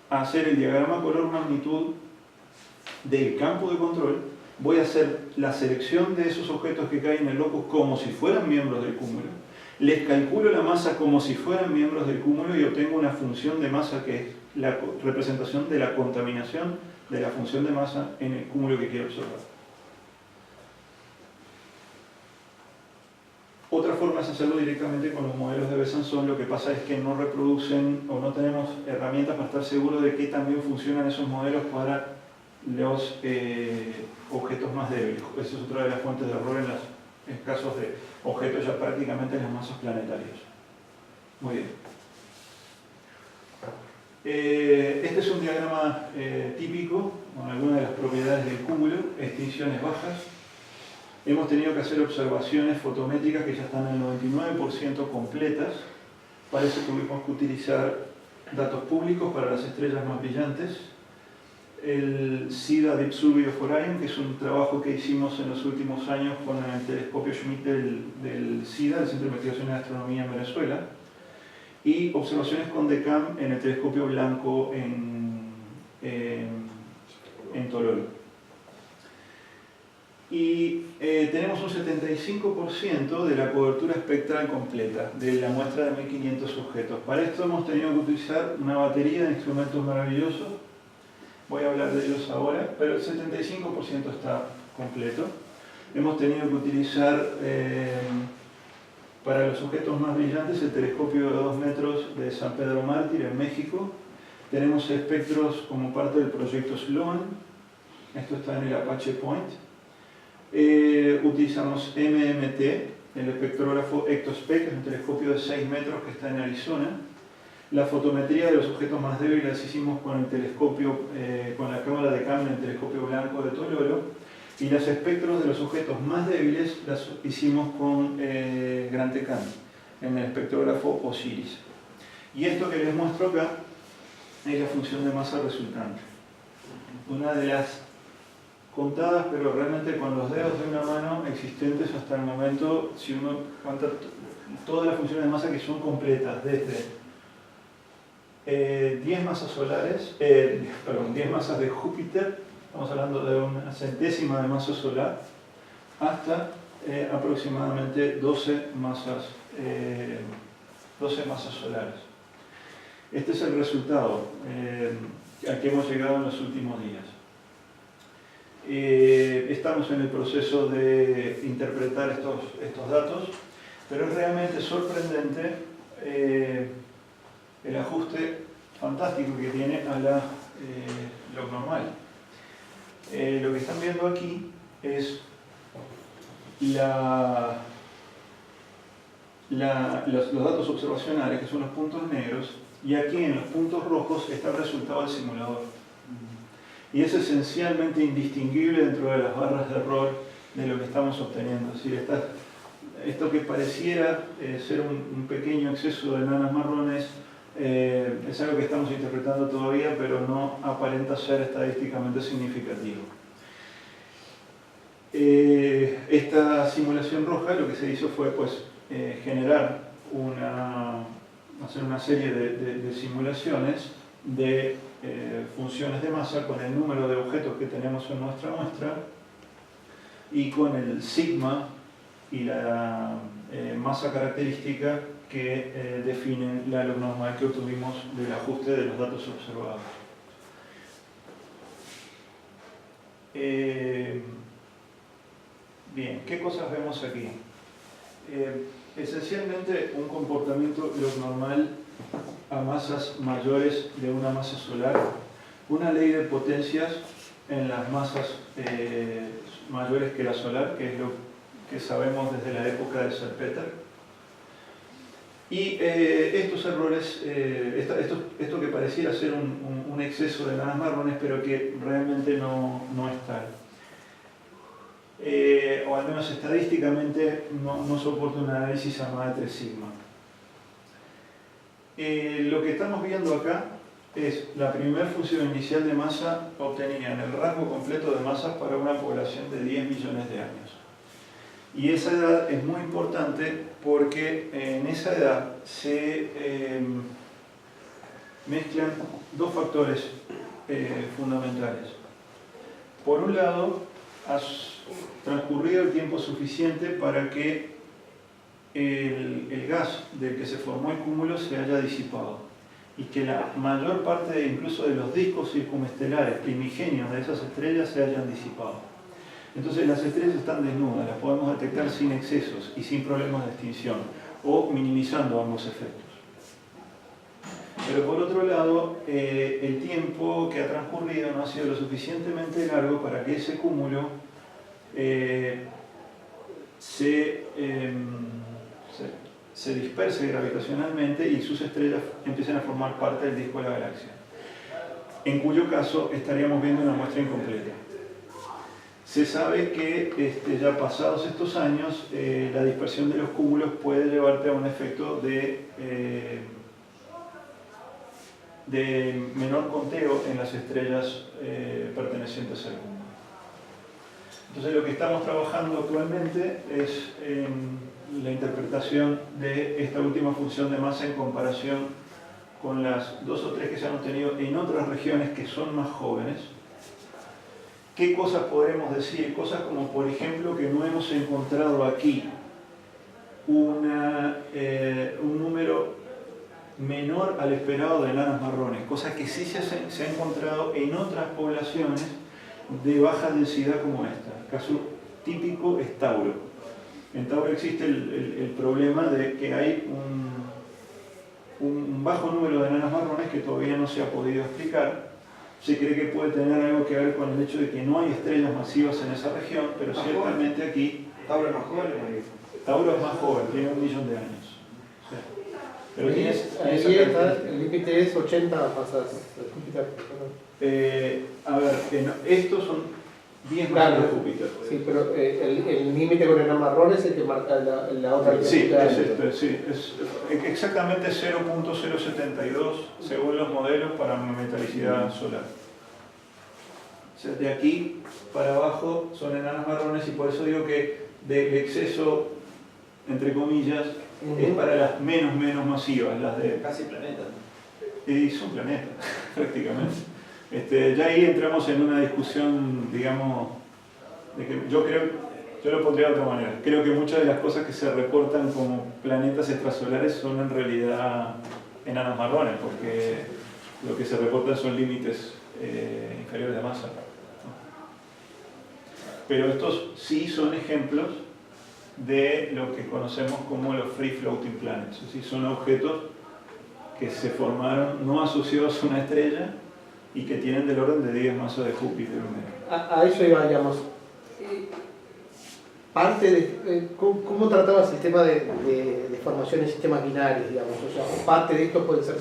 a hacer el diagrama color-magnitud del campo de control, voy a hacer la selección de esos objetos que caen en el locus como si fueran miembros del cúmulo, les calculo la masa como si fueran miembros del cúmulo y obtengo una función de masa que es la representación de la contaminación de la función de masa en el cúmulo que quiero observar. Otra forma es hacerlo directamente con los modelos de Besançon. Lo que pasa es que no reproducen o no tenemos herramientas para estar seguros de que también funcionan esos modelos para los objetos más débiles. Esa es otra de las fuentes de error en casos de objetos ya prácticamente en las masas planetarias. Muy bien. Este es un diagrama típico con algunas de las propiedades del cúmulo, extinciones bajas. Hemos tenido que hacer observaciones fotométricas que ya están al 99% completas. Para eso tuvimos que utilizar datos públicos para las estrellas más brillantes. El SIDA Deep Survey of Orion, que es un trabajo que hicimos en los últimos años con el telescopio Schmidt del SIDA, del Centro de Investigación de Astronomía en Venezuela. Y observaciones con DECAM en el telescopio blanco en Tololo. y tenemos un 75% de la cobertura espectral completa de la muestra de 1500 sujetos. Para esto hemos tenido que utilizar una batería de instrumentos maravillosos, voy a hablar de ellos ahora, pero el 75% está completo. Hemos tenido que utilizar para los objetos más brillantes el telescopio de 2 metros de San Pedro Mártir en México. Tenemos espectros como parte del proyecto Sloan, esto está en el Apache Point. Utilizamos MMT, el espectrógrafo Ectospec, es un telescopio de 6 metros que está en Arizona. La fotometría de los objetos más débiles las hicimos con el telescopio, con la cámara de cambio en el telescopio blanco de Tololo. Y los espectros de los objetos más débiles las hicimos con Gran Tecán, en el espectrógrafo Osiris. Y esto que les muestro acá es la función de masa resultante. Una de las contadas, pero realmente con los dedos de una mano existentes hasta el momento, si uno cuenta todas las funciones de masa que son completas, desde 10 masas solares, 10 masas de Júpiter, estamos hablando de una centésima de masa solar, hasta aproximadamente 12 masas solares. Este es el resultado al que hemos llegado en los últimos días. Estamos en el proceso de interpretar estos datos, pero es realmente sorprendente el ajuste fantástico que tiene a la log normal. Lo que están viendo aquí es los datos observacionales, que son los puntos negros, y aquí en los puntos rojos está el resultado del simulador. Y es esencialmente indistinguible dentro de las barras de error de lo que estamos obteniendo. Es decir, esto que pareciera ser un pequeño exceso de nanas marrones es algo que estamos interpretando todavía, pero no aparenta ser estadísticamente significativo. Esta simulación roja lo que se hizo fue hacer una serie de simulaciones de funciones de masa con el número de objetos que tenemos en nuestra muestra y con el sigma y la masa característica que definen la log normal que obtuvimos del ajuste de los datos observados. Bien, ¿qué cosas vemos aquí? Esencialmente un comportamiento log normal a masas mayores de una masa solar, una ley de potencias en las masas mayores que la solar, que es lo que sabemos desde la época de Salpeter. Y estos errores, esto que pareciera ser un exceso de nanas marrones, pero que realmente no es tal. O al menos estadísticamente no soporta un análisis a más de 3 sigma. Lo que estamos viendo acá es la primera función inicial de masa obtenida en el rango completo de masas para una población de 10 millones de años. Y esa edad es muy importante porque en esa edad se mezclan dos factores fundamentales. Por un lado, ha transcurrido el tiempo suficiente para que el gas del que se formó el cúmulo se haya disipado y que la mayor parte incluso de los discos circunestelares primigenios de esas estrellas se hayan disipado. Entonces las estrellas están desnudas, las podemos detectar sin excesos y sin problemas de extinción o minimizando ambos efectos. Pero por otro lado, el tiempo que ha transcurrido no ha sido lo suficientemente largo para que ese cúmulo se disperse gravitacionalmente y sus estrellas empiecen a formar parte del disco de la galaxia, en cuyo caso estaríamos viendo una muestra incompleta. Se sabe que ya pasados estos años la dispersión de los cúmulos puede llevarte a un efecto de menor conteo en las estrellas pertenecientes al cúmulo. Entonces lo que estamos trabajando actualmente es en la interpretación de esta última función de masa en comparación con las 2 o 3 que se han obtenido en otras regiones que son más jóvenes, ¿qué cosas podemos decir? Cosas como, por ejemplo, que no hemos encontrado aquí un número menor al esperado de enanas marrones, cosa que sí se ha encontrado en otras poblaciones de baja densidad como esta. El caso típico es Tauro. En Tauro existe el problema de que hay un bajo número de enanas marrones que todavía no se ha podido explicar. Se cree que puede tener algo que ver con el hecho de que no hay estrellas masivas en esa región, pero ciertamente aquí... ¿Tauro es más joven o más viejo? Tauro es más joven, tiene 1 millón de años. Sí. Pero ahí el límite es 80 masas de Júpiter. A ver, estos son 10 masas de Júpiter. Sí, pero el límite con enanas marrones es el que marca la otra. Sí, es exactamente 0.072 según los modelos para metalicidad solar. O sea, de aquí para abajo son enanas marrones y por eso digo que del exceso, entre comillas, es para las menos masivas, las de... Casi planeta. Y son planetas, prácticamente. Ya ahí entramos en una discusión, digamos, de que yo lo pondría de otra manera. Creo que muchas de las cosas que se reportan como planetas extrasolares son en realidad enanas marrones, porque lo que se reportan son límites inferiores de masa. Pero estos sí son ejemplos de lo que conocemos como los free floating planets, es decir, son objetos que se formaron no asociados a una estrella y que tienen del orden de 10 masas de Júpiter. A eso iba, digamos. Parte de ¿cómo tratabas el tema de formación en sistemas binarios, digamos? O sea, parte de esto pueden ser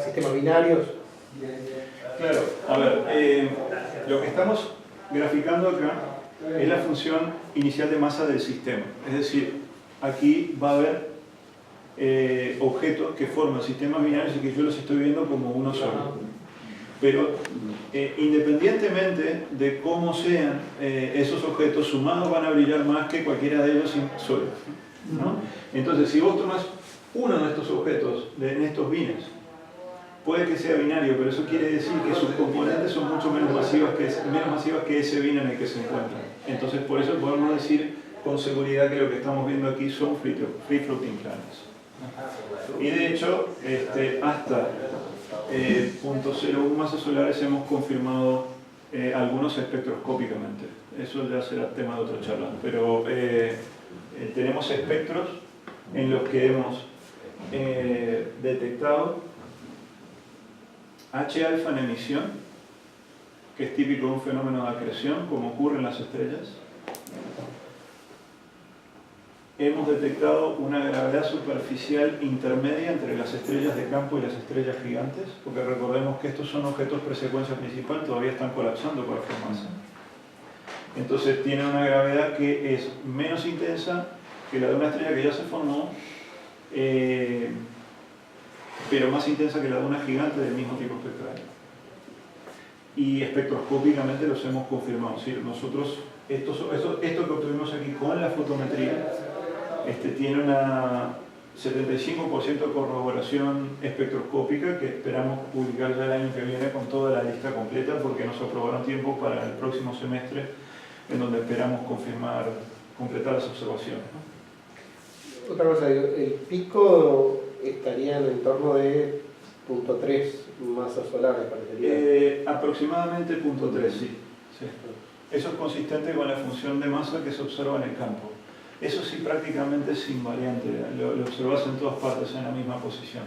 sistemas binarios. Claro, a ver, lo que estamos graficando acá es la función inicial de masa del sistema. Es decir, aquí va a haber objetos que forman sistemas binarios y que yo los estoy viendo como uno solo. Pero independientemente de cómo sean esos objetos, sumados van a brillar más que cualquiera de ellos solo, ¿no? Entonces, si vos tomas uno de estos objetos, en estos bines, puede que sea binario, pero eso quiere decir que sus componentes son mucho menos masivas que ese bin en el que se encuentran. Entonces, por eso podemos decir con seguridad que lo que estamos viendo aquí son free floating planets. Y de hecho, hasta 0.01 masas solares hemos confirmado algunos espectroscópicamente. Eso ya será tema de otra charla. Pero tenemos espectros en los que hemos detectado H-alfa en emisión, que es típico de un fenómeno de acreción, como ocurre en las estrellas. Hemos detectado una gravedad superficial intermedia entre las estrellas de campo y las estrellas gigantes, porque recordemos que estos son objetos presecuencia principal, todavía están colapsando para formarse. Entonces tienen una gravedad que es menos intensa que la de una estrella que ya se formó, pero más intensa que la de una gigante del mismo tipo espectral. Y espectroscópicamente los hemos confirmado. ¿Sí? Nosotros, esto que obtuvimos aquí con la fotometría, tiene una 75% de corroboración espectroscópica que esperamos publicar ya el año que viene con toda la lista completa, porque nos aprobaron tiempo para el próximo semestre, en donde esperamos completar las observaciones, ¿no? Otra cosa, el pico estaría en el entorno de 0.3 masas solares, parecería. Aproximadamente 0.3, sí. Eso es consistente con la función de masa que se observa en el campo. Eso sí, prácticamente es invariante, lo observas en todas partes en la misma posición,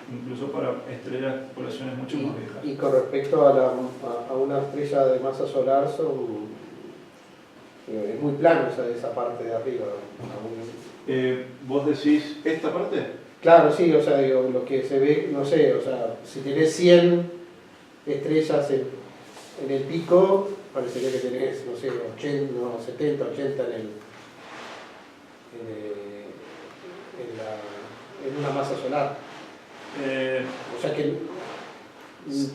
incluso para estrellas, poblaciones mucho más viejas. Y con respecto a una estrella de masa solar, es muy plano esa parte de arriba. ¿Vos decís esta parte? Claro, sí, o sea, digo, lo que se ve, no sé, o sea, si tenés 100 estrellas en el pico, parecería que tenés, no sé, 80, 70, 80 en una masa solar. O sea que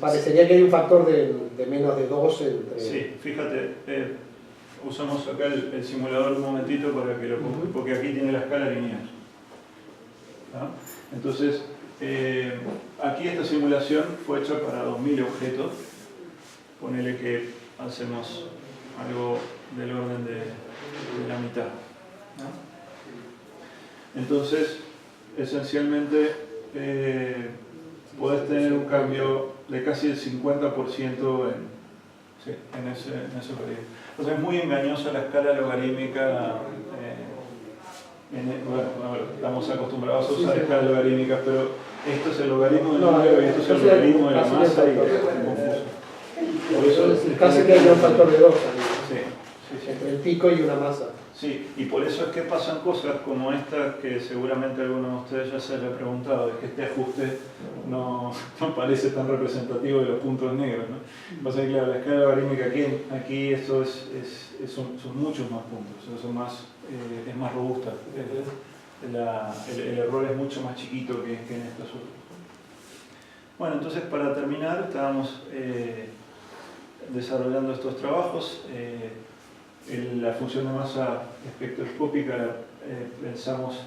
parecería que hay un factor de menos de 2 entre... Sí, fíjate, usamos acá el simulador un momentito para que lo ponga, porque aquí tiene la escala lineal. ¿Ah? Entonces, aquí esta simulación fue hecha para 2000 objetos ponele que hacemos algo del orden de la mitad, ¿no? Entonces, esencialmente, podés tener un cambio de casi el 50% en ese periodo. Entonces, es muy engañosa la escala logarítmica. Bueno, estamos acostumbrados a usar escalas logarítmicas, pero esto es el logaritmo del número y esto es el logaritmo de la masa y es confuso. Por eso casi que hay un factor de 2 sí. entre el pico y una masa. Sí, y por eso es que pasan cosas como estas que seguramente algunos de ustedes ya se les ha preguntado, de que este ajuste no parece tan representativo de los puntos negros, ¿no? Pasa que claro, la escala logarítmica aquí esto son muchos más puntos, es más robusta, el error es mucho más chiquito que en estos otros. Bueno, entonces para terminar estábamos desarrollando estos trabajos. La función de masa espectroscópica pensamos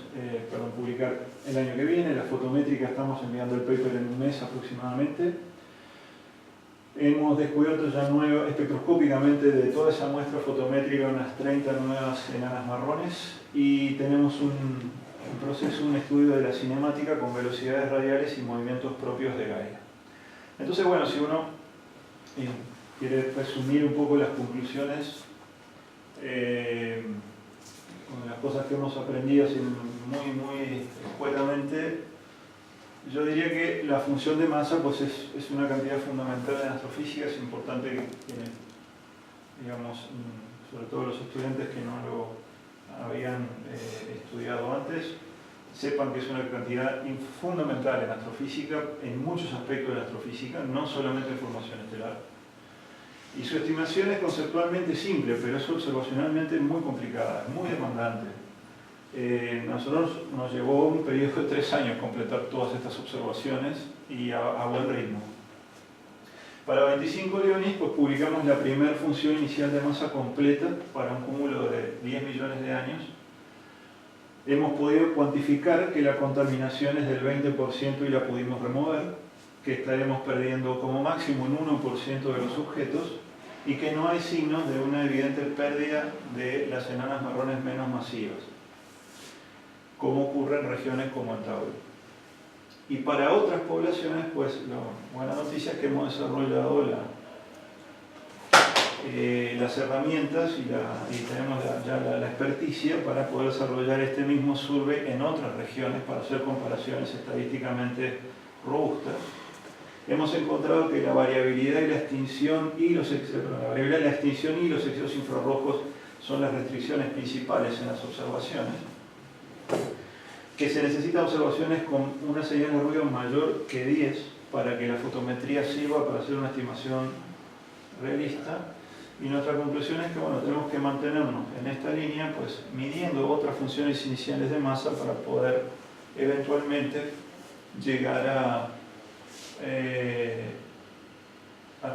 publicar el año que viene. La fotométrica estamos enviando el paper en un mes aproximadamente. Hemos descubierto ya espectroscópicamente de toda esa muestra fotométrica unas 30 nuevas enanas marrones y tenemos un estudio de la cinemática con velocidades radiales y movimientos propios de Gaia. Entonces, bueno, si uno quiere resumir un poco las conclusiones, con las cosas que hemos aprendido así muy escuetamente, yo diría que la función de masa pues es una cantidad fundamental en astrofísica. Es importante que digamos, sobre todo los estudiantes que no lo habían estudiado antes, sepan que es una cantidad fundamental en astrofísica, en muchos aspectos de la astrofísica, no solamente en formación estelar. Y su estimación es conceptualmente simple, pero es observacionalmente muy complicada, muy demandante. Nosotros nos llevó un periodo de 3 años completar todas estas observaciones y a buen ritmo. Para 25 Leonis pues publicamos la primera función inicial de masa completa para un cúmulo de 10 millones de años. Hemos podido cuantificar que la contaminación es del 20% y la pudimos remover, que estaremos perdiendo como máximo un 1% de los objetos y que no hay signos de una evidente pérdida de las enanas marrones menos masivas, como ocurre en regiones como el Tauro. Y para otras poblaciones, pues la buena noticia es que hemos desarrollado las herramientas y tenemos ya la experticia para poder desarrollar este mismo survey en otras regiones para hacer comparaciones estadísticamente robustas. Hemos encontrado que la variabilidad y la extinción y los excesos infrarrojos son las restricciones principales en las observaciones, que se necesitan observaciones con una señal de ruido mayor que 10 para que la fotometría sirva para hacer una estimación realista. Y nuestra conclusión es que bueno, tenemos que mantenernos en esta línea, pues midiendo otras funciones iniciales de masa para poder eventualmente llegar a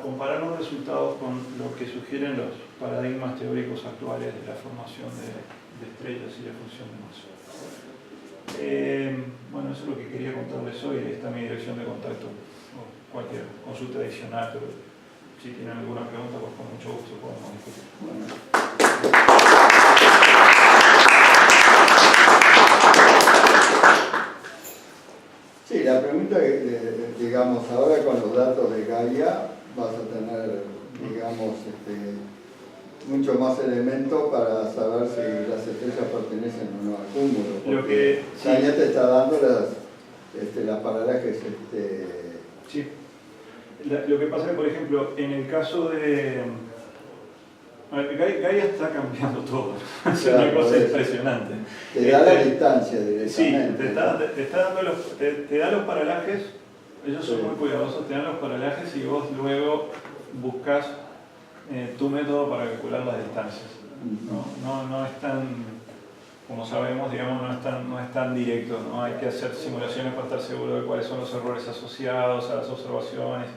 comparar los resultados con lo que sugieren los paradigmas teóricos actuales de la formación de estrellas y la función de masa. Bueno, eso es lo que quería contarles hoy. Está mi dirección de contacto, o cualquier consulta adicional, pero si tienen alguna pregunta, pues con mucho gusto podemos discutir. Sí, la pregunta, digamos, ahora con los datos de Gaia vas a tener, digamos, mucho más elementos para saber si las estrellas pertenecen o no al cúmulo. Lo que Gaia te está dando las paralajes. Sí. Lo que pasa es que, por ejemplo, en el caso de... Gaia está cambiando todo. Es una cosa impresionante. Te da la distancia directamente. Sí, te da los paralajes. Ellos son muy cuidadosos, te dan los paralajes y vos luego buscas tu método para calcular las distancias. No es tan, como sabemos, digamos, no es tan directo, ¿no? Hay que hacer simulaciones para estar seguro de cuáles son los errores asociados a las observaciones.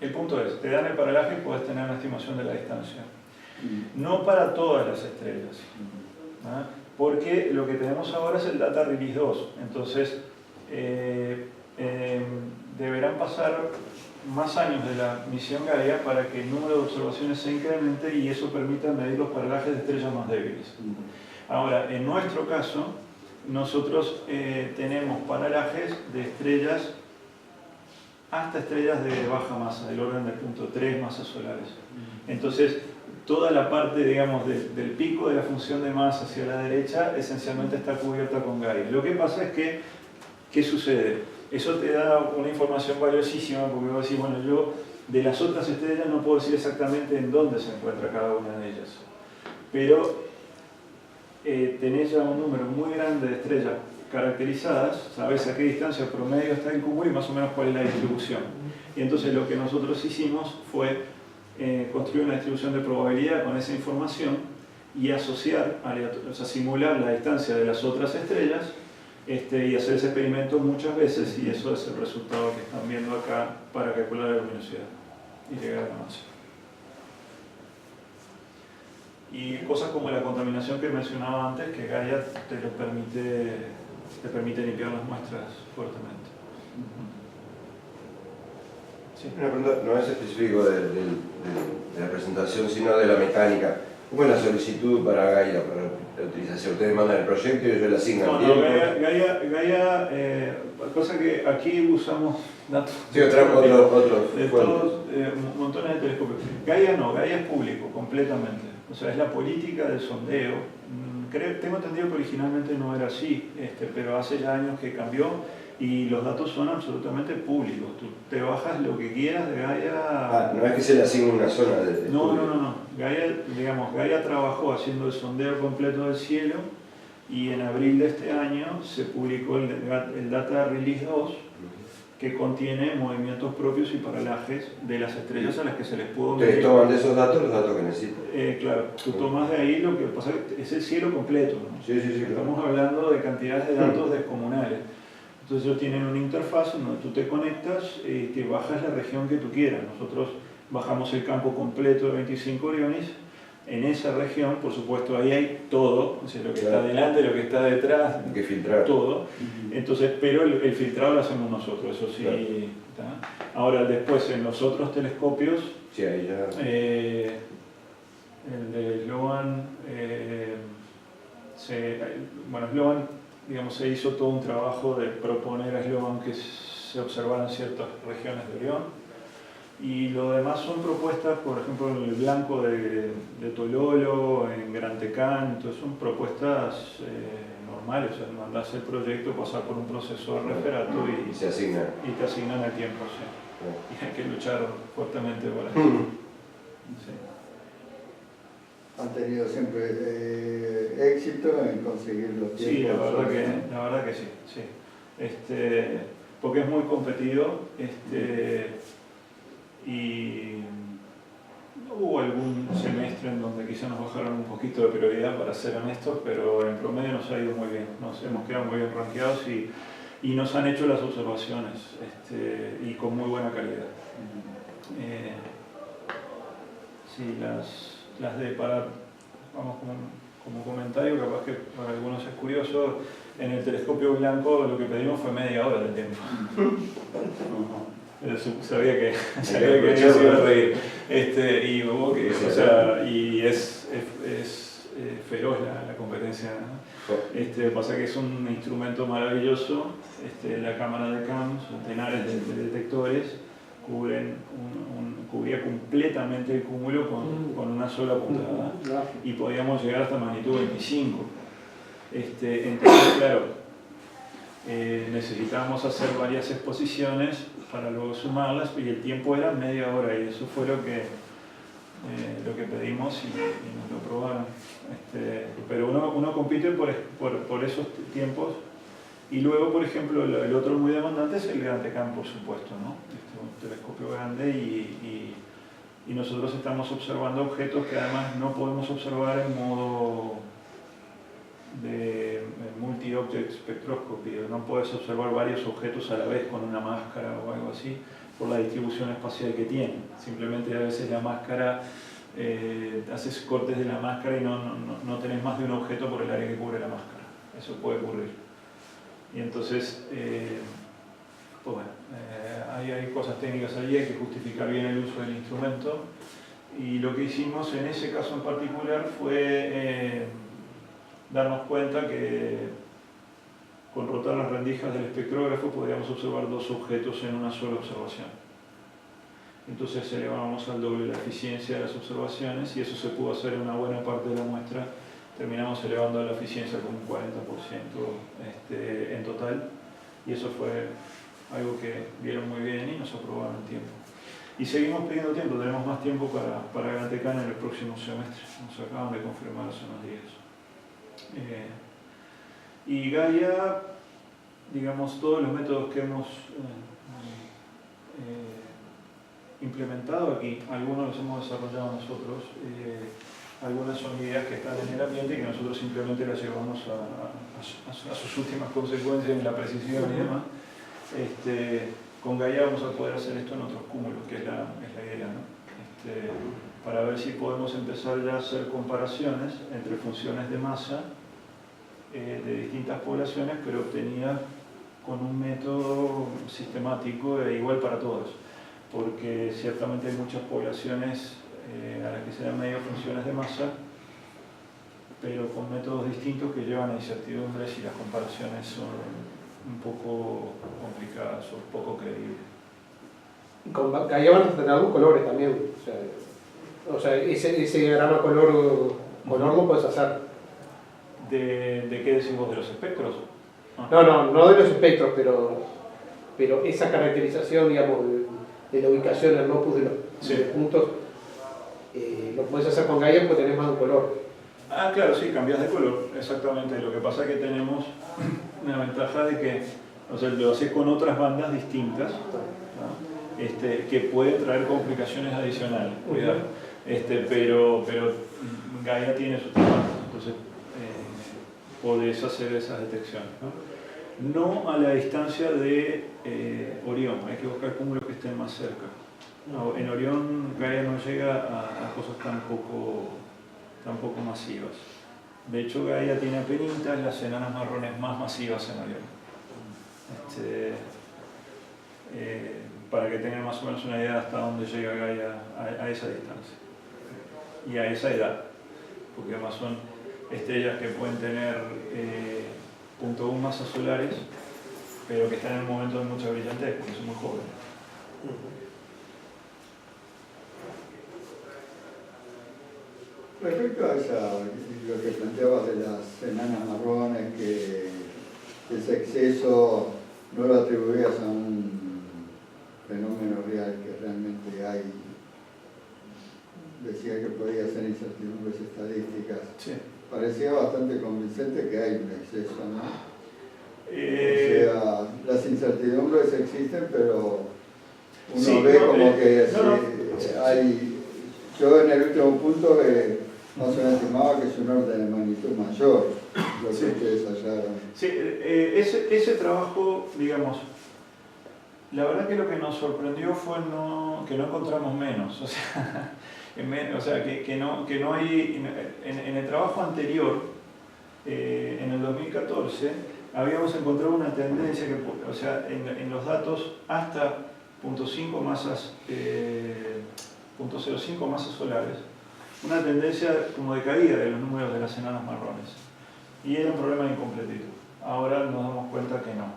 El punto es, te dan el paralaje y puedes tener una estimación de la distancia. No para todas las estrellas, ¿no? Porque lo que tenemos ahora es el Data Release 2. Entonces, deberán pasar más años de la misión Gaia para que el número de observaciones se incremente y eso permita medir los paralajes de estrellas más débiles. Ahora, en nuestro caso, nosotros tenemos paralajes de estrellas hasta estrellas de baja masa, del orden del punto 3 masas solares. Entonces, toda la parte, digamos, del pico de la función de masa hacia la derecha, esencialmente está cubierta con Gaia. Lo que pasa es que, ¿qué sucede? Eso te da una información valiosísima, porque vos decís, bueno, yo de las otras estrellas no puedo decir exactamente en dónde se encuentra cada una de ellas. Pero tenés ya un número muy grande de estrellas caracterizadas, sabes a qué distancia promedio está el cúmulo y más o menos cuál es la distribución. Y entonces lo que nosotros hicimos fue construir una distribución de probabilidad con esa información y asociar, o sea, simular la distancia de las otras estrellas y hacer ese experimento muchas veces, y eso es el resultado que están viendo acá para calcular la luminosidad y llegar a la masa. Y cosas como la contaminación que mencionaba antes, que Gaia te permite limpiar las muestras fuertemente. Sí. Una pregunta, no es específico de la presentación, sino de la mecánica. ¿Cómo es la solicitud para Gaia, para la utilización? Ustedes mandan el proyecto y ellos le asignan el tiempo. Gaia, cosa que aquí usamos datos sí, otros de todos, montones de telescopios. Gaia no, Gaia es público, completamente. O sea, es la política del sondeo. Tengo entendido que originalmente no era así, pero hace ya años que cambió. Y los datos son absolutamente públicos. Tú te bajas lo que quieras de Gaia. No es que se le asigne una zona de No. Gaia trabajó haciendo el sondeo completo del cielo y en abril de este año se publicó el Data Release 2, que contiene movimientos propios y paralajes de las estrellas a las que se les pudo medir. Ustedes toman de esos datos los datos que necesitan. Claro, tú tomas de ahí lo que pasa es el cielo completo, ¿no? Sí. Estamos hablando de cantidades de datos descomunales. Entonces ellos tienen una interfaz donde tú te conectas y te bajas la región que tú quieras. Nosotros bajamos el campo completo de 25 Orionis. En esa región, por supuesto, ahí hay todo, o sea, lo que está delante, lo que está detrás, hay que filtrar todo. Entonces, pero el filtrado lo hacemos nosotros, eso sí. Claro. Ahora, después, en los otros telescopios, sí, ahí ya. El de Sloan, Sloan, digamos, se hizo todo un trabajo de proponer a Sloan que se observaran ciertas regiones de Orión. Y lo demás son propuestas, por ejemplo, en el blanco de Tololo, en Gran Tecán, entonces son propuestas normales, o sea, mandás el proyecto, pasar por un proceso de referato y se asigna. Y te asignan el tiempo, sí. Y hay que luchar fuertemente para eso. Sí. ¿Han tenido siempre éxito en conseguir los tiempos? Sí, la verdad que sí. Porque es muy competido. Y hubo algún semestre en donde quizá nos bajaron un poquito de prioridad, para ser honestos, pero en promedio nos ha ido muy bien, nos hemos quedado muy bien rankeados y nos han hecho las observaciones y con muy buena calidad. Sí, las de vamos como comentario, capaz que para algunos es curioso, en el telescopio blanco lo que pedimos fue media hora de tiempo. Sabía que se iba a reír. Y hubo que, o sea, y es feroz la competencia, ¿no? Pasa que es un instrumento maravilloso, la cámara de CAM, centenares de detectores, cubría completamente el cúmulo con una sola puntada y podíamos llegar hasta magnitud 25. Entonces, claro, necesitábamos hacer varias exposiciones para luego sumarlas y el tiempo era media hora y eso fue lo que pedimos y nos lo probaron. Pero uno compite por esos tiempos y luego, por ejemplo, el otro muy demandante es el Gran Tecán, por supuesto, ¿no? Un telescopio grande y nosotros estamos observando objetos que además no podemos observar en modo de multi-object spectroscopy, no puedes observar varios objetos a la vez con una máscara o algo así por la distribución espacial que tiene. Simplemente a veces la máscara, haces cortes de la máscara y no tenés más de un objeto por el área que cubre la máscara. Eso puede ocurrir. Y entonces, pues bueno, hay cosas técnicas allí, hay que justificar bien el uso del instrumento. Y lo que hicimos en ese caso en particular fue darnos cuenta que con rotar las rendijas del espectrógrafo podíamos observar dos objetos en una sola observación. Entonces elevábamos al doble la eficiencia de las observaciones y eso se pudo hacer en una buena parte de la muestra. Terminamos elevando la eficiencia como un 40% en total, y eso fue algo que vieron muy bien y nos aprobaron el tiempo. Y seguimos pidiendo tiempo, tenemos más tiempo para Gran Tecán en el próximo semestre, nos acaban de confirmar hace unos días. Y Gaia, digamos, todos los métodos que hemos implementado aquí, algunos los hemos desarrollado nosotros, algunas son ideas que están en el ambiente y que nosotros simplemente las llevamos a sus últimas consecuencias en la precisión y demás. Con Gaia vamos a poder hacer esto en otros cúmulos, que es la idea, ¿no? Para ver si podemos empezar ya a hacer comparaciones entre funciones de masa de distintas poblaciones, pero obtenidas con un método sistemático e igual para todos, porque ciertamente hay muchas poblaciones a las que se dan medio funciones de masa, pero con métodos distintos que llevan a incertidumbres y las comparaciones son un poco complicadas o poco creíbles. Y con Gaia van a tener algunos colores también, o sea ese diagrama color lo puedes hacer. ¿De qué decimos? ¿De los espectros? No de los espectros, pero esa caracterización, digamos, de la ubicación del locus de los puntos, lo puedes hacer con Gaia porque tenés más de un color. Ah, claro, sí, cambias de color, exactamente. Lo que pasa es que tenemos una ventaja de que, o sea, lo haces con otras bandas distintas, ¿no? Que pueden traer complicaciones adicionales, cuidado. Pero Gaia tiene sus temas, entonces podés hacer esas detecciones, ¿no? No a la distancia de Orión, hay que buscar cúmulos que estén más cerca. No, en Orión Gaia no llega a cosas tan poco masivas. De hecho, Gaia tiene apenitas las enanas marrones más masivas en Orión. Para que tengan más o menos una idea hasta dónde llega Gaia a esa distancia y a esa edad, porque además son estrellas que pueden tener 0.1 masas solares, pero que están en un momento de mucha brillantez, porque son muy jóvenes. Respecto a lo que planteabas de las enanas marrones, que ese exceso no lo atribuías a un fenómeno real que realmente hay, decía que podía ser incertidumbres estadísticas. Sí. Parecía bastante convincente que hay un exceso, ¿no? O sea, las incertidumbres existen, pero uno ve como que hay... Yo en el último punto más o menos estimaba que es un orden de magnitud mayor lo que ustedes hallaron. Sí, ese trabajo, digamos, la verdad que lo que nos sorprendió fue que no encontramos menos. O sea, que no hay... En el trabajo anterior, en el 2014, habíamos encontrado una tendencia que, o sea, en los datos hasta 0.05 masas, 0.05 masas solares, una tendencia como de caída de los números de las enanas marrones. Y era un problema incompletito. Ahora nos damos cuenta que no.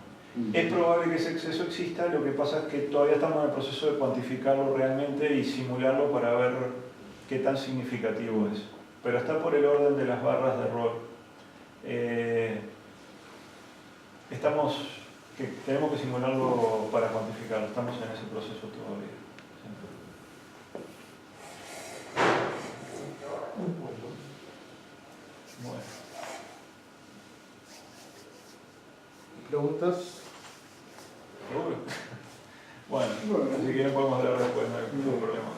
Es probable que ese exceso exista, lo que pasa es que todavía estamos en el proceso de cuantificarlo realmente y simularlo para ver qué tan significativo es. Pero está por el orden de las barras de error. Tenemos que simularlo para cuantificarlo, estamos en ese proceso todavía. Bueno. ¿Preguntas? ¿Seguro? Bueno, si quieren podemos hablar después, no hay ningún problema.